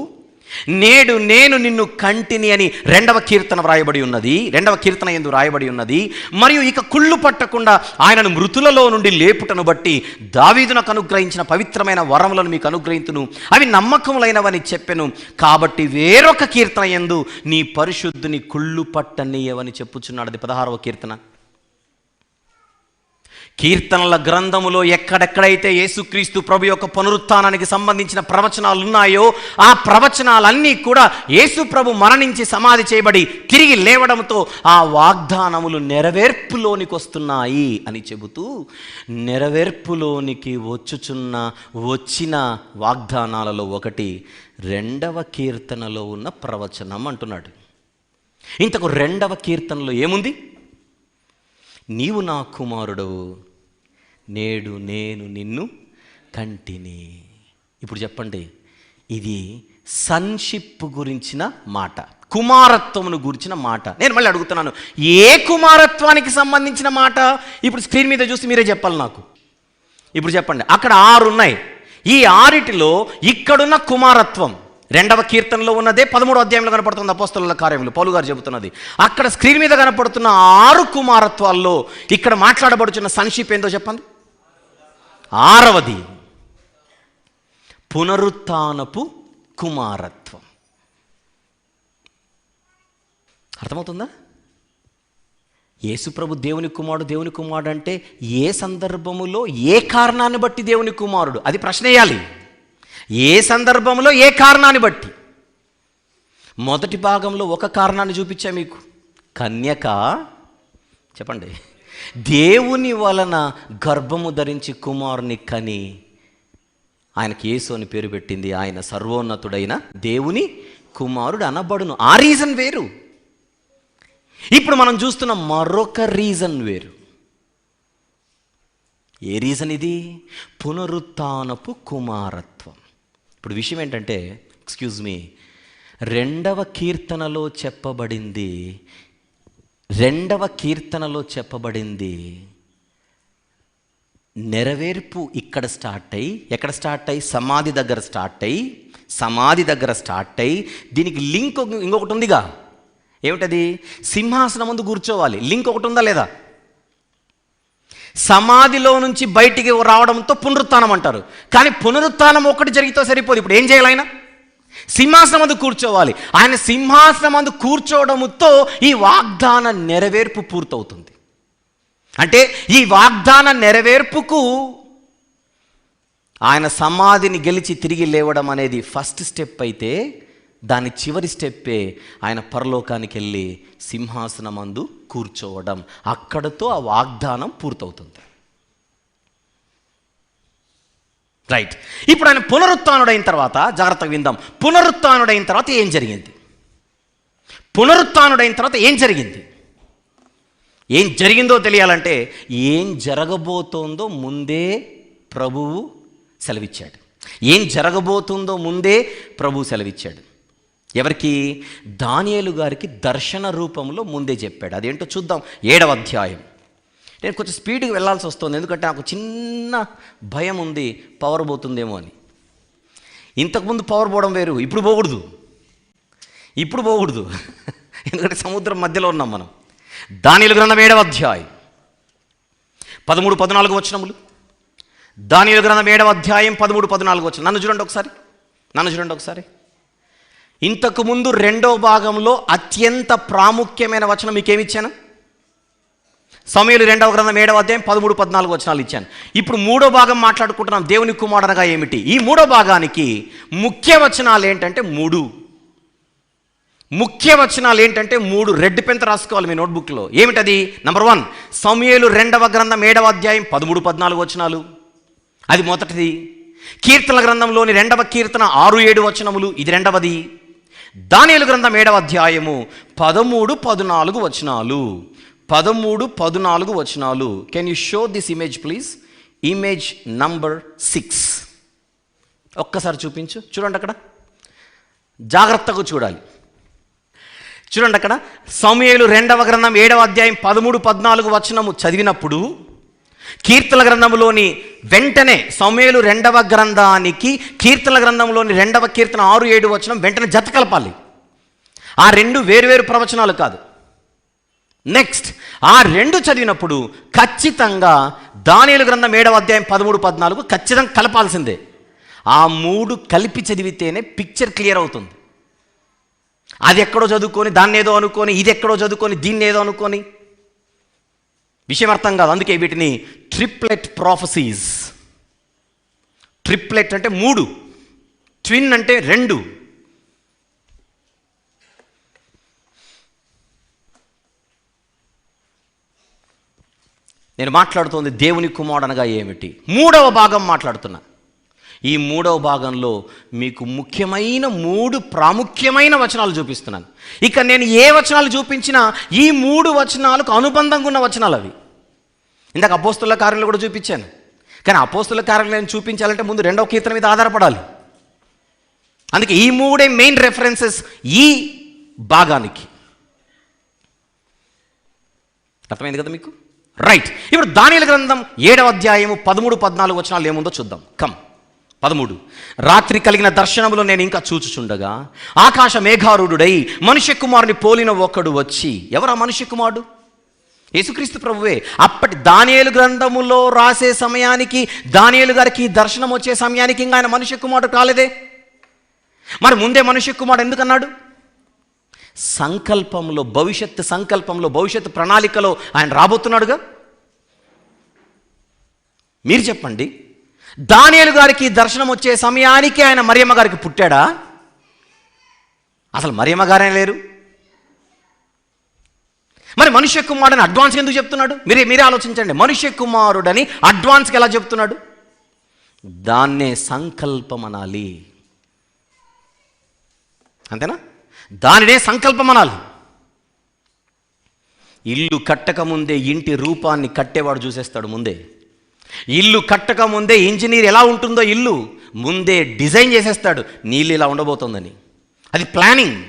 నేడు నేను నిన్ను కంటిని అని 2వ కీర్తన వ్రాయబడి ఉన్నది. 2వ కీర్తన యందు వ్రాయబడి ఉన్నది. మరియు ఇక కుళ్ళు పట్టకుండా ఆయనను మృతులలో నుండి లేపుటను బట్టి దావీదునకు అనుగ్రహించిన పవిత్రమైన వరములను మీకు అనుగ్రహించును, అవి నమ్మకములైనవని చెప్పెను. కాబట్టి వేరొక కీర్తన యందు నీ పరిశుద్ధుని కుళ్ళు పట్టనీయవని చెప్పుచున్నాడు. అది 16వ కీర్తన. కీర్తనల గ్రంథములో ఎక్కడెక్కడైతే యేసుక్రీస్తు ప్రభు యొక్క పునరుత్థానానికి సంబంధించిన ప్రవచనాలు ఉన్నాయో ఆ ప్రవచనాలన్నీ కూడా యేసు ప్రభు మరణించి సమాధి చేయబడి తిరిగి లేవడంతో ఆ వాగ్దానములు నెరవేర్పులోనికి వస్తున్నాయి అని చెబుతూ, నెరవేర్పులోనికి వచ్చిన వాగ్దానాలలో ఒకటి 2వ కీర్తనలో ఉన్న ప్రవచనం అంటున్నాడు. ఇంతకు 2వ కీర్తనలో ఏముంది? నీవు నా కుమారుడవు, నేడు నేను నిన్ను కంటిని. ఇప్పుడు చెప్పండి, ఇది సన్షిప్ గురించిన మాట, కుమారత్వమును గురించిన మాట. నేను మళ్ళీ అడుగుతున్నాను, ఏ కుమారత్వానికి సంబంధించిన మాట? ఇప్పుడు స్క్రీన్ మీద చూసి మీరే చెప్పాలి నాకు. ఇప్పుడు చెప్పండి, అక్కడ 6 ఉన్నాయి. ఈ 6లో ఇక్కడున్న కుమారత్వం 2వ కీర్తనలో ఉన్నదే 13వ అధ్యాయంలో కనపడుతుంది. అపోస్తలుల కార్యములు పౌలు గారు చెబుతున్నది. అక్కడ స్క్రీన్ మీద కనపడుతున్న 6 కుమారత్వాల్లో ఇక్కడ మాట్లాడబడుచున్న సన్షిప్ ఏందో చెప్పండి. 6వది పునరుత్థానపు కుమారత్వం. అర్థమవుతుందా? యేసుప్రభు దేవుని కుమారుడు అంటే ఏ సందర్భములో ఏ కారణాన్ని బట్టి దేవుని కుమారుడు? అది ప్రశ్న వేయాలి. ఏ సందర్భంలో ఏ కారణాన్ని బట్టి? మొదటి భాగంలో ఒక కారణాన్ని చూపించా మీకు. కన్యక చెప్పండి, దేవుని వలన గర్భము ధరించి కుమారుని కని ఆయనకి యేసు అని పేరు పెట్టింది. ఆయన సర్వోన్నతుడైన దేవుని కుమారుడు అనబడును. ఆ రీజన్ వేరు. ఇప్పుడు మనం చూస్తున్న మరొక రీజన్ వేరు. ఏ రీజన్ ఇది? పునరుత్థానపు కుమారత్వం. ఇప్పుడు విషయం ఏంటంటే, ఎక్స్క్యూజ్ మీ, 2వ కీర్తనలో చెప్పబడింది నెరవేర్పు ఇక్కడ స్టార్ట్ అయ్యి, ఎక్కడ స్టార్ట్ అయ్యి? సమాధి దగ్గర స్టార్ట్ అయ్యి దీనికి లింక్ ఇంకొకటి ఉందిగా. ఏమిటది? సింహాసనం ముందు కూర్చోవాలి. లింక్ ఒకటి ఉందా లేదా? సమాధిలో నుంచి బయటికి రావడంతో పునరుత్థానం అంటారు. కానీ పునరుత్థానం ఒకటి జరిగితే సరిపోదు. ఇప్పుడు ఏం చేయాలి? ఆయన సింహాసనం ముందు కూర్చోవాలి. ఆయన సింహాసనం ముందు కూర్చోవడంతో ఈ వాగ్దాన నెరవేర్పు పూర్తవుతుంది. అంటే ఈ వాగ్దాన నెరవేర్పుకు ఆయన సమాధిని గెలిచి తిరిగి లేవడం అనేది ఫస్ట్ స్టెప్ అయితే, దాని చివరి స్టెప్పే ఆయన పరలోకానికి వెళ్ళి సింహాసనమందు కూర్చోవడం. అక్కడతో ఆ వాగ్దానం పూర్తవుతుంది. రైట్. ఇప్పుడు ఆయన పునరుత్థానుడైన తర్వాత, జాగ్రత్తగా విందాం, పునరుత్థానుడైన తర్వాత ఏం జరిగింది? ఏం జరిగిందో తెలియాలంటే ఏం జరగబోతోందో ముందే ప్రభువు సెలవిచ్చాడు. ఎవరికి? దానియేలు గారికి దర్శన రూపంలో ముందే చెప్పాడు. అదేంటో చూద్దాం. 7వ అధ్యాయం. నేను కొంచెం స్పీడ్గా వెళ్ళాల్సి వస్తుంది, ఎందుకంటే నాకు చిన్న భయం ఉంది పవర్ పోతుందేమో అని. ఇంతకుముందు పవర్ పోవడం వేరు, ఇప్పుడు పోకూడదు. ఎందుకంటే సముద్రం మధ్యలో ఉన్నాం మనం. దానియేలు గ్రంథం 7వ అధ్యాయం 13-14 వచనములు. దానియేలు గ్రంథం 7వ అధ్యాయం 13-14 వచనం. నన్ను చూడండి ఒకసారి. ఇంతకు ముందు 2వ భాగంలో అత్యంత ప్రాముఖ్యమైన వచనం మీకేమిచ్చాను? సమూయేలు 2వ గ్రంథం 7వ అధ్యాయం 13-14 వచనాలు ఇచ్చాను. ఇప్పుడు 3వ భాగం మాట్లాడుకుంటున్నాం. దేవుని కుమారుడనగా ఏమిటి? ఈ 3వ భాగానికి ముఖ్య వచనాలు ఏంటంటే 3. రెడ్ పెన్తో రాసుకోవాలి మీ నోట్బుక్లో. ఏమిటది? నంబర్ 1, సమూయేలు 2వ గ్రంథం 7వ అధ్యాయం 13-14 వచనాలు. అది మొదటిది. కీర్తనల గ్రంథంలోని 2వ కీర్తన 6-7 వచనములు. ఇది 2వది. దానియేలు గ్రంథం 7వ అధ్యాయము 13-14 వచనాలు. Can you show this image please? Image number 6 ఒక్కసారి చూపించు. చూడండి అక్కడ, జాగ్రత్తగా చూడాలి. చూడండి అక్కడ, సమూయేలు 2వ గ్రంథం 7వ అధ్యాయం 13-14 వచనము చదివినప్పుడు కీర్తనల గ్రంథంలోని వెంటనే సమూయేలు 2వ గ్రంథానికి కీర్తనల గ్రంథంలోని 2వ కీర్తన 6-7 వచనం వెంటనే జత కలపాలి. ఆ రెండు వేరువేరు ప్రవచనాలు కాదు. నెక్స్ట్ ఆ రెండు చదివినప్పుడు ఖచ్చితంగా దానియేలు గ్రంథం 7వ అధ్యాయం 13-14 ఖచ్చితంగా కలపాల్సిందే. ఆ 3 కలిపి చదివితేనే పిక్చర్ క్లియర్ అవుతుంది. అది ఎక్కడో చదువుకొని దాన్ని ఏదో అనుకొని, ఇది ఎక్కడో చదువుకొని దీన్ని ఏదో అనుకొని విషయం అర్థం కాదు. అందుకే వీటిని ట్రిప్లెట్ ప్రాఫెసీస్. ట్రిప్లెట్ అంటే 3, ట్విన్ అంటే 2. నేను మాట్లాడుతోంది దేవుని కుమారుడు అనగా ఏమిటి, 3వ భాగం మాట్లాడుతున్నా. ఈ 3వ భాగంలో మీకు ముఖ్యమైన 3 ప్రాముఖ్యమైన వచనాలు చూపిస్తున్నాను. ఇక నేను ఏ వచనాలు చూపించినా ఈ 3 వచనాలకు అనుబంధంగా ఉన్న వచనాలు అవి. ఇందాక అపోస్తుల కార్యాలు కూడా చూపించాను. కానీ అపోస్తుల కార్యాలు నేను చూపించాలంటే ముందు 2వ కీర్తన మీద ఆధారపడాలి. అందుకే ఈ 3 మెయిన్ రెఫరెన్సెస్ ఈ భాగానికి. అర్థమైంది కదా మీకు? రైట్. ఇప్పుడు దానియేలు గ్రంథం 7వ అధ్యాయము 13-14 వచనాలు ఏముందో చూద్దాం. కమ్. 13. రాత్రి కలిగిన దర్శనములో నేను ఇంకా చూచుచుండగా ఆకాశ మేఘారూఢుడై మనుష్య కుమారుని పోలిన ఒకడు వచ్చి. ఎవరు ఆ మనుష్య కుమారుడు? యేసుక్రీస్తు ప్రభువే. అప్పటి దానియేలు గ్రంథములో రాసే సమయానికి, దానియేలు గారికి దర్శనం వచ్చే సమయానికి ఇంకా ఆయన మనుష్య కుమారుడు కాలేదే. మరి ముందే మనుష్య కుమారుడు ఎందుకన్నాడు? సంకల్పంలో, భవిష్యత్తు సంకల్పంలో, భవిష్యత్తు ప్రణాళికలో ఆయన రాబోతున్నాడుగా. మీరు చెప్పండి, దానియేలు గారికి దర్శనం వచ్చే సమయానికి ఆయన మరియమ్మ గారికి పుట్టాడా? అసలు మరియమ్మ గారే లేరు. మరి మనుష్య కుమారుడని అడ్వాన్స్ ఎందుకు చెప్తున్నాడు? మీరే ఆలోచించండి. మనుష్య కుమారుడని అడ్వాన్స్కి ఎలా చెప్తున్నాడు? దాన్నే సంకల్పం అనాలి. అంతేనా? దానినే సంకల్పం అనాలి. ఇల్లు కట్టక ముందే ఇంటి రూపాన్ని కట్టేవాడు చూసేస్తాడు ముందే. ఇల్లు కట్టక ముందే ఇంజనీర్ ఎలా ఉంటుందో ఇల్లు ముందే డిజైన్ చేసేస్తాడు. నీళ్ళు ఇలా ఉండబోతోందని. అది ప్లానింగ్.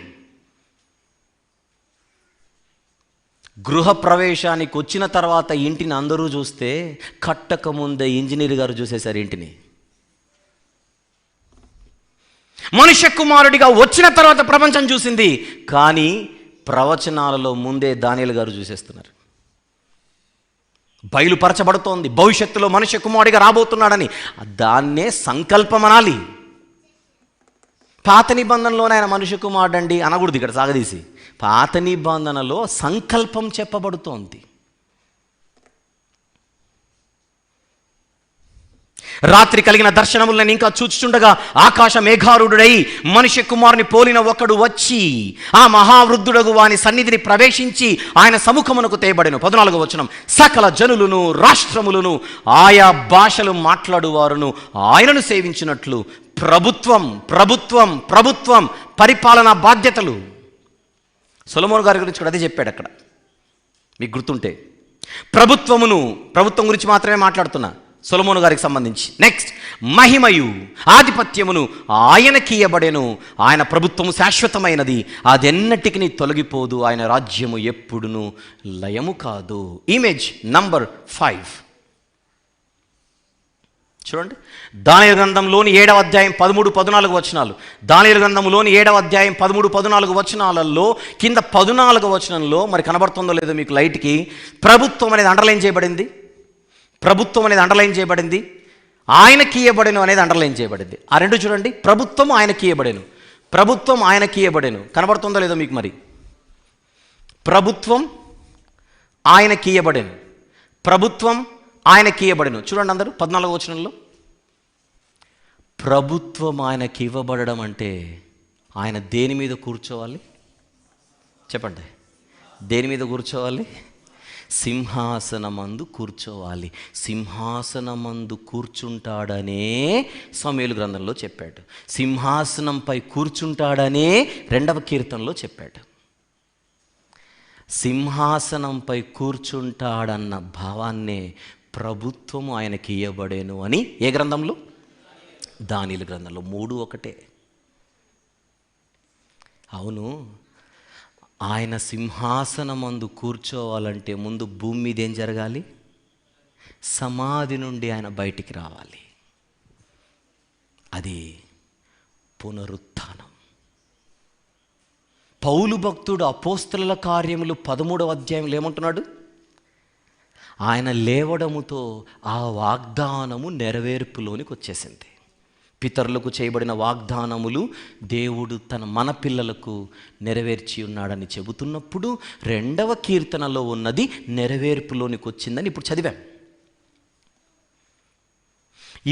గృహప్రవేశానికి వచ్చిన తర్వాత ఇంటిని అందరూ చూస్తే కట్టక ముందే ఇంజనీర్ గారు చూసేశారు ఇంటిని. మనుష్య కుమారుడిగా వచ్చిన తర్వాత ప్రపంచం చూసింది, కానీ ప్రవచనాలలో ముందే దానియేలు గారు చూసేస్తున్నారు. బయలుపరచబడుతోంది భవిష్యత్తులో మనుష్య కుమారుడిగా రాబోతున్నాడని. దాన్నే సంకల్పం అనాలి. పాత నిబంధనలోనే ఆయన మనుష్య కుమారుడు అండి అనకూడదు ఇక్కడ సాగదీసి. పాత నిబంధనలో సంకల్పం చెప్పబడుతోంది. రాత్రి కలిగిన దర్శనములు నేను ఇంకా చూచుచుండగా ఆకాశ మేఘారూఢుడై మనుష్య కుమారుని పోలిన ఒకడు వచ్చి ఆ మహావృద్ధుడగు వాని సన్నిధిని ప్రవేశించి ఆయన సముఖమునకు తేబడెను. 14వ వచనం. సకల జనులను, రాష్ట్రములను, ఆయా భాషలు మాట్లాడువారును ఆయనను సేవించినట్లు ప్రభుత్వం ప్రభుత్వం ప్రభుత్వం పరిపాలనా బాధ్యతలు. సొలొమోను గారి గురించి కూడా అదే చెప్పాడు అక్కడ, మీకు గుర్తుంటే. ప్రభుత్వం గురించి మాత్రమే మాట్లాడుతున్నా, సొలొమోను గారికి సంబంధించి. నెక్స్ట్, మహిమయు ఆధిపత్యమును ఆయనకి ఇయ్యబడెను. ఆయన ప్రభుత్వము శాశ్వతమైనది, అదెన్నటికి తొలగిపోదు. ఆయన రాజ్యము ఎప్పుడును లయము కాదు. ఇమేజ్ నంబర్ 5 చూడండి. దానియేలు గ్రంథంలోని 7వ అధ్యాయం 13-14 వచనాలు. దానియేలు గ్రంథంలోని 7వ అధ్యాయం 13-14 వచనాలలో కింద 14వ వచనంలో మరి కనబడుతుందో లేదో మీకు లైట్కి, ప్రభుత్వం అనేది అండర్లైన్ చేయబడింది. ప్రభుత్వం అనేది అండర్లైన్ చేయబడింది. ఆయనకి ఇయ్యబడెను అనేది అండర్లైన్ చేయబడింది. ఆ రెండు చూడండి. ప్రభుత్వం ఆయనకి ఇయ్యబడెను, ప్రభుత్వం ఆయనకి ఇయ్యబడెను. కనబడుతుందో లేదో మీకు మరి? ప్రభుత్వం ఆయనకి ఇయ్యబడెను, ప్రభుత్వం ఆయనకి ఇవ్వబడెను. చూడండి అందరూ 14వ వచనంలో. ప్రభుత్వం ఆయనకి ఇవ్వబడడం అంటే ఆయన దేని మీద కూర్చోవాలి చెప్పండి? దేని మీద కూర్చోవాలి? సింహాసనమందు కూర్చోవాలి. సింహాసనమందు కూర్చుంటాడనే సమూయేలు గ్రంథంలో చెప్పాడు. సింహాసనంపై కూర్చుంటాడనే 2వ కీర్తనలో చెప్పాడు. సింహాసనంపై కూర్చుంటాడన్న భావాన్నే ప్రభుత్వము ఆయనకి ఇయ్యబడేను అని ఏ గ్రంథంలో? దానియేలు గ్రంథంలో. 3 ఒకటే. అవును, ఆయన సింహాసనమందు కూర్చోవాలంటే ముందు భూమి మీద ఏం జరగాలి? సమాధి నుండి ఆయన బయటికి రావాలి. అది పునరుత్థానం. పౌలు భక్తుడు అపోస్తలుల కార్యములు 13వ అధ్యాయంలో ఏమంటున్నాడు? ఆయన లేవడముతో ఆ వాగ్దానము నెరవేర్పులోనికి వచ్చేసింది. పితరులకు చేయబడిన వాగ్దానములు దేవుడు మన పిల్లలకు నెరవేర్చి ఉన్నాడని చెబుతున్నప్పుడు 2వ కీర్తనలో ఉన్నది నెరవేర్పులోనికి వచ్చిందని ఇప్పుడు చదివాం.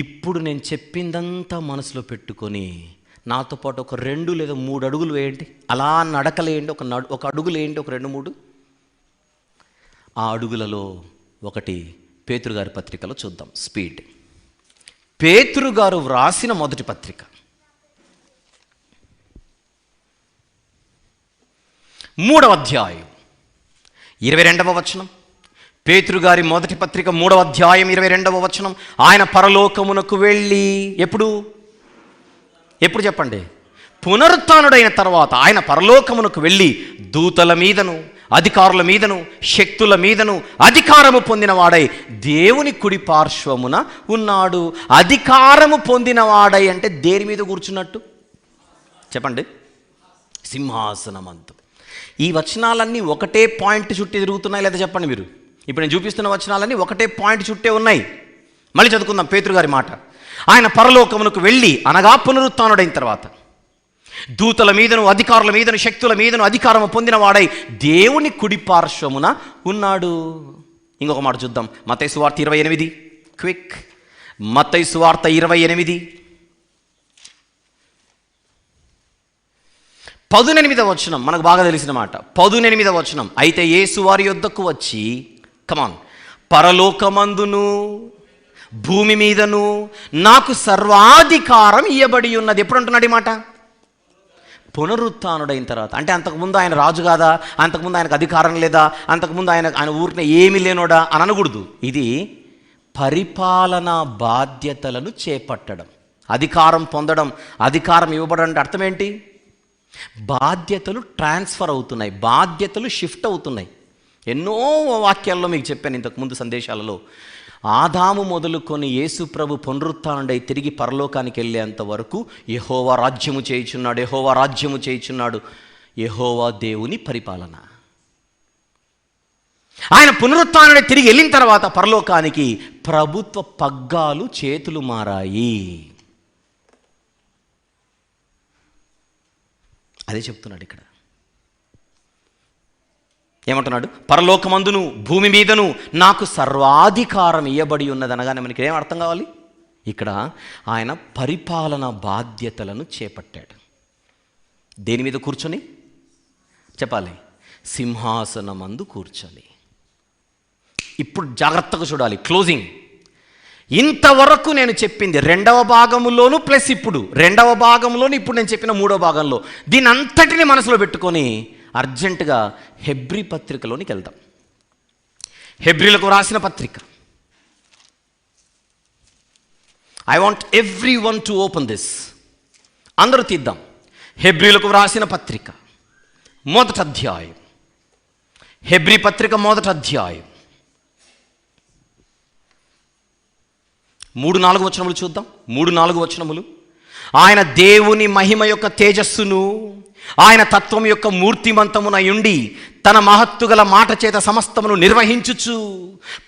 ఇప్పుడు నేను చెప్పిందంతా మనసులో పెట్టుకొని నాతో పాటు ఒక 2 లేదా 3 అడుగులు వేయండి. అలా నడకలేయండి. ఒక అడుగులు వేయండి, ఒక 2-3. ఆ అడుగులలో ఒకటి పేతురు గారి పత్రికలో చూద్దాం. స్పీడ్. పేతురు గారు వ్రాసిన మొదటి పత్రిక 3వ అధ్యాయం 22వ వచనం. పేతురు గారి మొదటి పత్రిక 3వ అధ్యాయం 22వ వచనం. ఆయన పరలోకమునకు వెళ్ళి ఎప్పుడు చెప్పండి? పునరుత్థానుడైన తర్వాత ఆయన పరలోకమునకు వెళ్ళి దూతల మీదను అధికారుల మీదను శక్తుల మీదను అధికారము పొందినవాడై దేవుని కుడి పార్శ్వమున ఉన్నాడు. అధికారము పొందినవాడై అంటే దేని మీద కూర్చున్నట్టు చెప్పండి? సింహాసనమందు. ఈ వచనాలన్నీ ఒకటే పాయింట్ చుట్టి తిరుగుతున్నాయి లేదా చెప్పండి మీరు? ఇప్పుడు నేను చూపిస్తున్న వచనాలన్నీ ఒకటే పాయింట్ చుట్టే ఉన్నాయి. మళ్ళీ చదువుకుందాం పేతురు గారి మాట. ఆయన పరలోకమునకు వెళ్ళి అనగా పునరుత్థానుడైన తర్వాత దూతల మీదను అధికారుల మీదను శక్తుల మీదను అధికారము పొందిన వాడై దేవుని కుడి పార్శ్వమున ఉన్నాడు. ఇంకొక మాట చూద్దాం. మత్తయి సువార్త 28. క్విక్. మత్తయి సువార్త 28 18వ వచనం మనకు బాగా తెలిసిన మాట. 18వ వచనం. అయితే యేసు వారి యొద్దకు వచ్చి కమాన్ పరలోకమందును భూమి మీదను నాకు సర్వాధికారం ఇయ్యబడి ఉన్నది. ఎప్పుడు అంటున్నాడు ఈ మాట? పునరుత్థానుడైన తర్వాత. అంటే అంతకుముందు ఆయన రాజు కాదా? అంతకుముందు ఆయనకు అధికారం లేదా? అంతకుముందు ఆయన ఊరిని ఏమీ లేనోడా అని అనకూడదు. ఇది పరిపాలనా బాధ్యతలను చేపట్టడం, అధికారం పొందడం, అధికారం ఇవ్వబడం అంటే అర్థం ఏంటి? బాధ్యతలు ట్రాన్స్ఫర్ అవుతున్నాయి, బాధ్యతలు షిఫ్ట్ అవుతున్నాయి. ఎన్నో వాక్యాల్లో మీకు చెప్పాను ఇంతకుముందు సందేశాలలో. ఆదాము మొదలుకొని యేసు ప్రభు పునరుత్థానుడై తిరిగి పరలోకానికి వెళ్ళేంత వరకు యెహోవా రాజ్యము చేయుచున్నాడు, యెహోవా రాజ్యము చేయుచున్నాడు. యెహోవా దేవుని పరిపాలన. ఆయన పునరుత్థానుడై తిరిగి వెళ్ళిన తర్వాత పరలోకానికి ప్రభుత్వ పగ్గాలు చేతులు మారాయి. అదే చెప్తున్నాడు ఇక్కడ. ఏమంటున్నాడు? పరలోకమందును భూమి మీదను నాకు సర్వాధికారం ఇయ్యబడి ఉన్నది అనగానే మనకి ఏం అర్థం కావాలి? ఇక్కడ ఆయన పరిపాలన బాధ్యతలను చేపట్టాడు. దేని మీద కూర్చొని చెప్పాలి? సింహాసనమందు కూర్చొని. ఇప్పుడు జాగ్రత్తగా చూడాలి. క్లోజింగ్. ఇంతవరకు నేను చెప్పింది 2వ భాగంలోను ప్లస్ ఇప్పుడు 2వ భాగంలోను ఇప్పుడు నేను చెప్పిన 3వ భాగంలో దీని అంతటిని మనసులో పెట్టుకొని అర్జెంటుగా హెబ్రీ పత్రికలోనికి వెళ్దాం. హెబ్రీలకు రాసిన పత్రిక. I want every one to open this. అందరూ తీద్దాం. హెబ్రీలకు రాసిన పత్రిక 1వ అధ్యాయం. హెబ్రీ పత్రిక 1వ అధ్యాయం 3-4 వచనములు చూద్దాం. 3-4 వచనములు. ఆయన దేవుని మహిమ యొక్క తేజస్సును ఆయన తత్వం యొక్క మూర్తిమంతమునయుండి తన మహత్తుగల మాట చేత సమస్తమును నిర్వహించుచు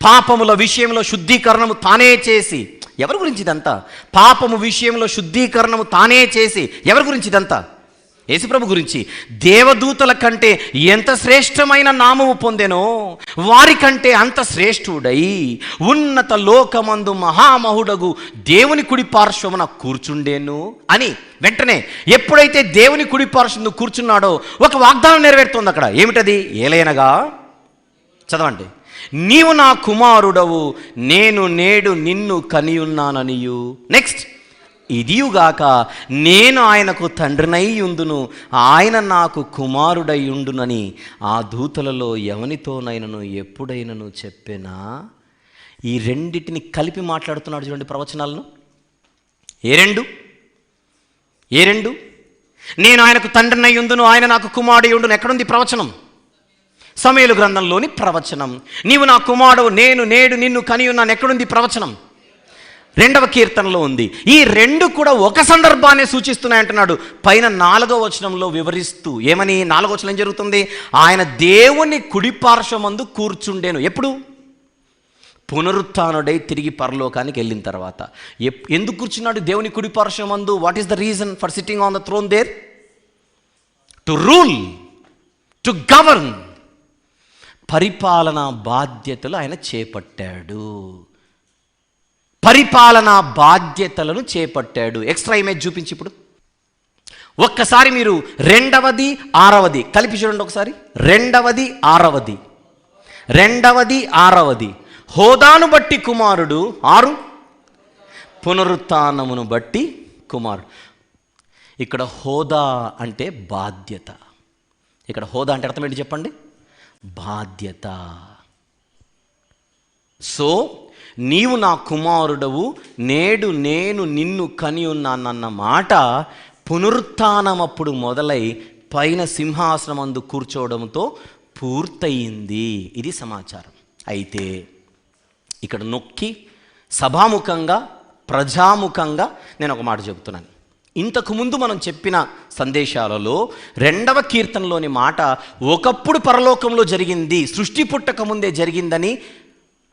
పాపముల విషయంలో శుద్ధీకరణము తానే చేసి. ఎవరి గురించి ఇదంతా? పాపము విషయంలో శుద్ధీకరణము తానే చేసి. ఎవరి గురించి ఇదంతా? యేసుప్రభు గురించి. దేవదూతల కంటే ఎంత శ్రేష్టమైన నామము పొందెనో వారికంటే అంత శ్రేష్ఠుడై ఉన్నత లోకమందు మహామహుడగు దేవుని కుడి పార్శ్వమున కూర్చుండేను అని. వెంటనే ఎప్పుడైతే దేవుని కుడి పార్శ్వమున కూర్చున్నాడో ఒక వాగ్దానం నెరవేరుతోంది అక్కడ. ఏమిటది? ఏలైనగా చదవండి. నీవు నా కుమారుడవు, నేను నేడు నిన్ను కనియున్నాననియు. నెక్స్ట్, ఇదియుగాక నేను ఆయనకు తండ్రినై ఉందును, ఆయన నాకు కుమారుడై ఉండునని ఆ దూతలలో ఎవనితోనైనను ఎప్పుడైనను చెప్పినా. ఈ రెండిటిని కలిపి మాట్లాడుతున్నాడు చూడండి ప్రవచనాలను. ఏ రెండు? నేను ఆయనకు తండ్రినై ఉందును, ఆయన నాకు కుమారుడై ఉండును. ఎక్కడుంది ప్రవచనం? సమూయేలు గ్రంథంలోని ప్రవచనం. నీవు నా కుమారుడు, నేను నేడు నిన్ను కని ఉన్నాను. ఎక్కడుంది ప్రవచనం? 2వ కీర్తనలో ఉంది. ఈ 2 కూడా ఒక సందర్భాన్ని సూచిస్తున్నాయి అంటున్నాడు. పైన 4వ వచనంలో వివరిస్తూ ఏమని, 4వ వచనం ఏం జరుగుతుంది? ఆయన దేవుని కుడిపార్శ్వమందు కూర్చుండేను. ఎప్పుడు? పునరుత్థానుడై తిరిగి పరలోకానికి వెళ్ళిన తర్వాత. ఎందుకు కూర్చున్నాడు దేవుని కుడిపార్శ్వమందు? What is the reason for sitting on the throne there? To rule, to govern. పరిపాలనా బాధ్యతలు ఆయన చేపట్టాడు. పరిపాలనా బాధ్యతలను చేపట్టాడు. ఎక్స్ట్రా ఇమేజ్ చూపించి ఇప్పుడు ఒక్కసారి మీరు 2వది 6వది కలిపి చూడండి ఒకసారి. 2వది 6వది, 2వది 6వది. హోదాను బట్టి కుమారుడు, 6 పునరుత్థానమును బట్టి కుమారుడు. ఇక్కడ హోదా అంటే బాధ్యత. ఇక్కడ హోదా అంటే అర్థం ఏంటి చెప్పండి? బాధ్యత. సో నీవు నా కుమారుడవు, నేడు నేను నిన్ను కని ఉన్నానన్న మాట పునరుత్థానమప్పుడు మొదలై పైన సింహాసనమందు కూర్చోవడంతో పూర్తయింది. ఇది సమాచారం. అయితే ఇక్కడ నొక్కి సభాముఖంగా, ప్రజాముఖంగా నేను ఒక మాట చెబుతున్నాను. ఇంతకుముందు మనం చెప్పిన సందేశాలలో 2వ కీర్తనలోని మాట ఒకప్పుడు పరలోకంలో జరిగింది, సృష్టి పుట్టక ముందే జరిగిందని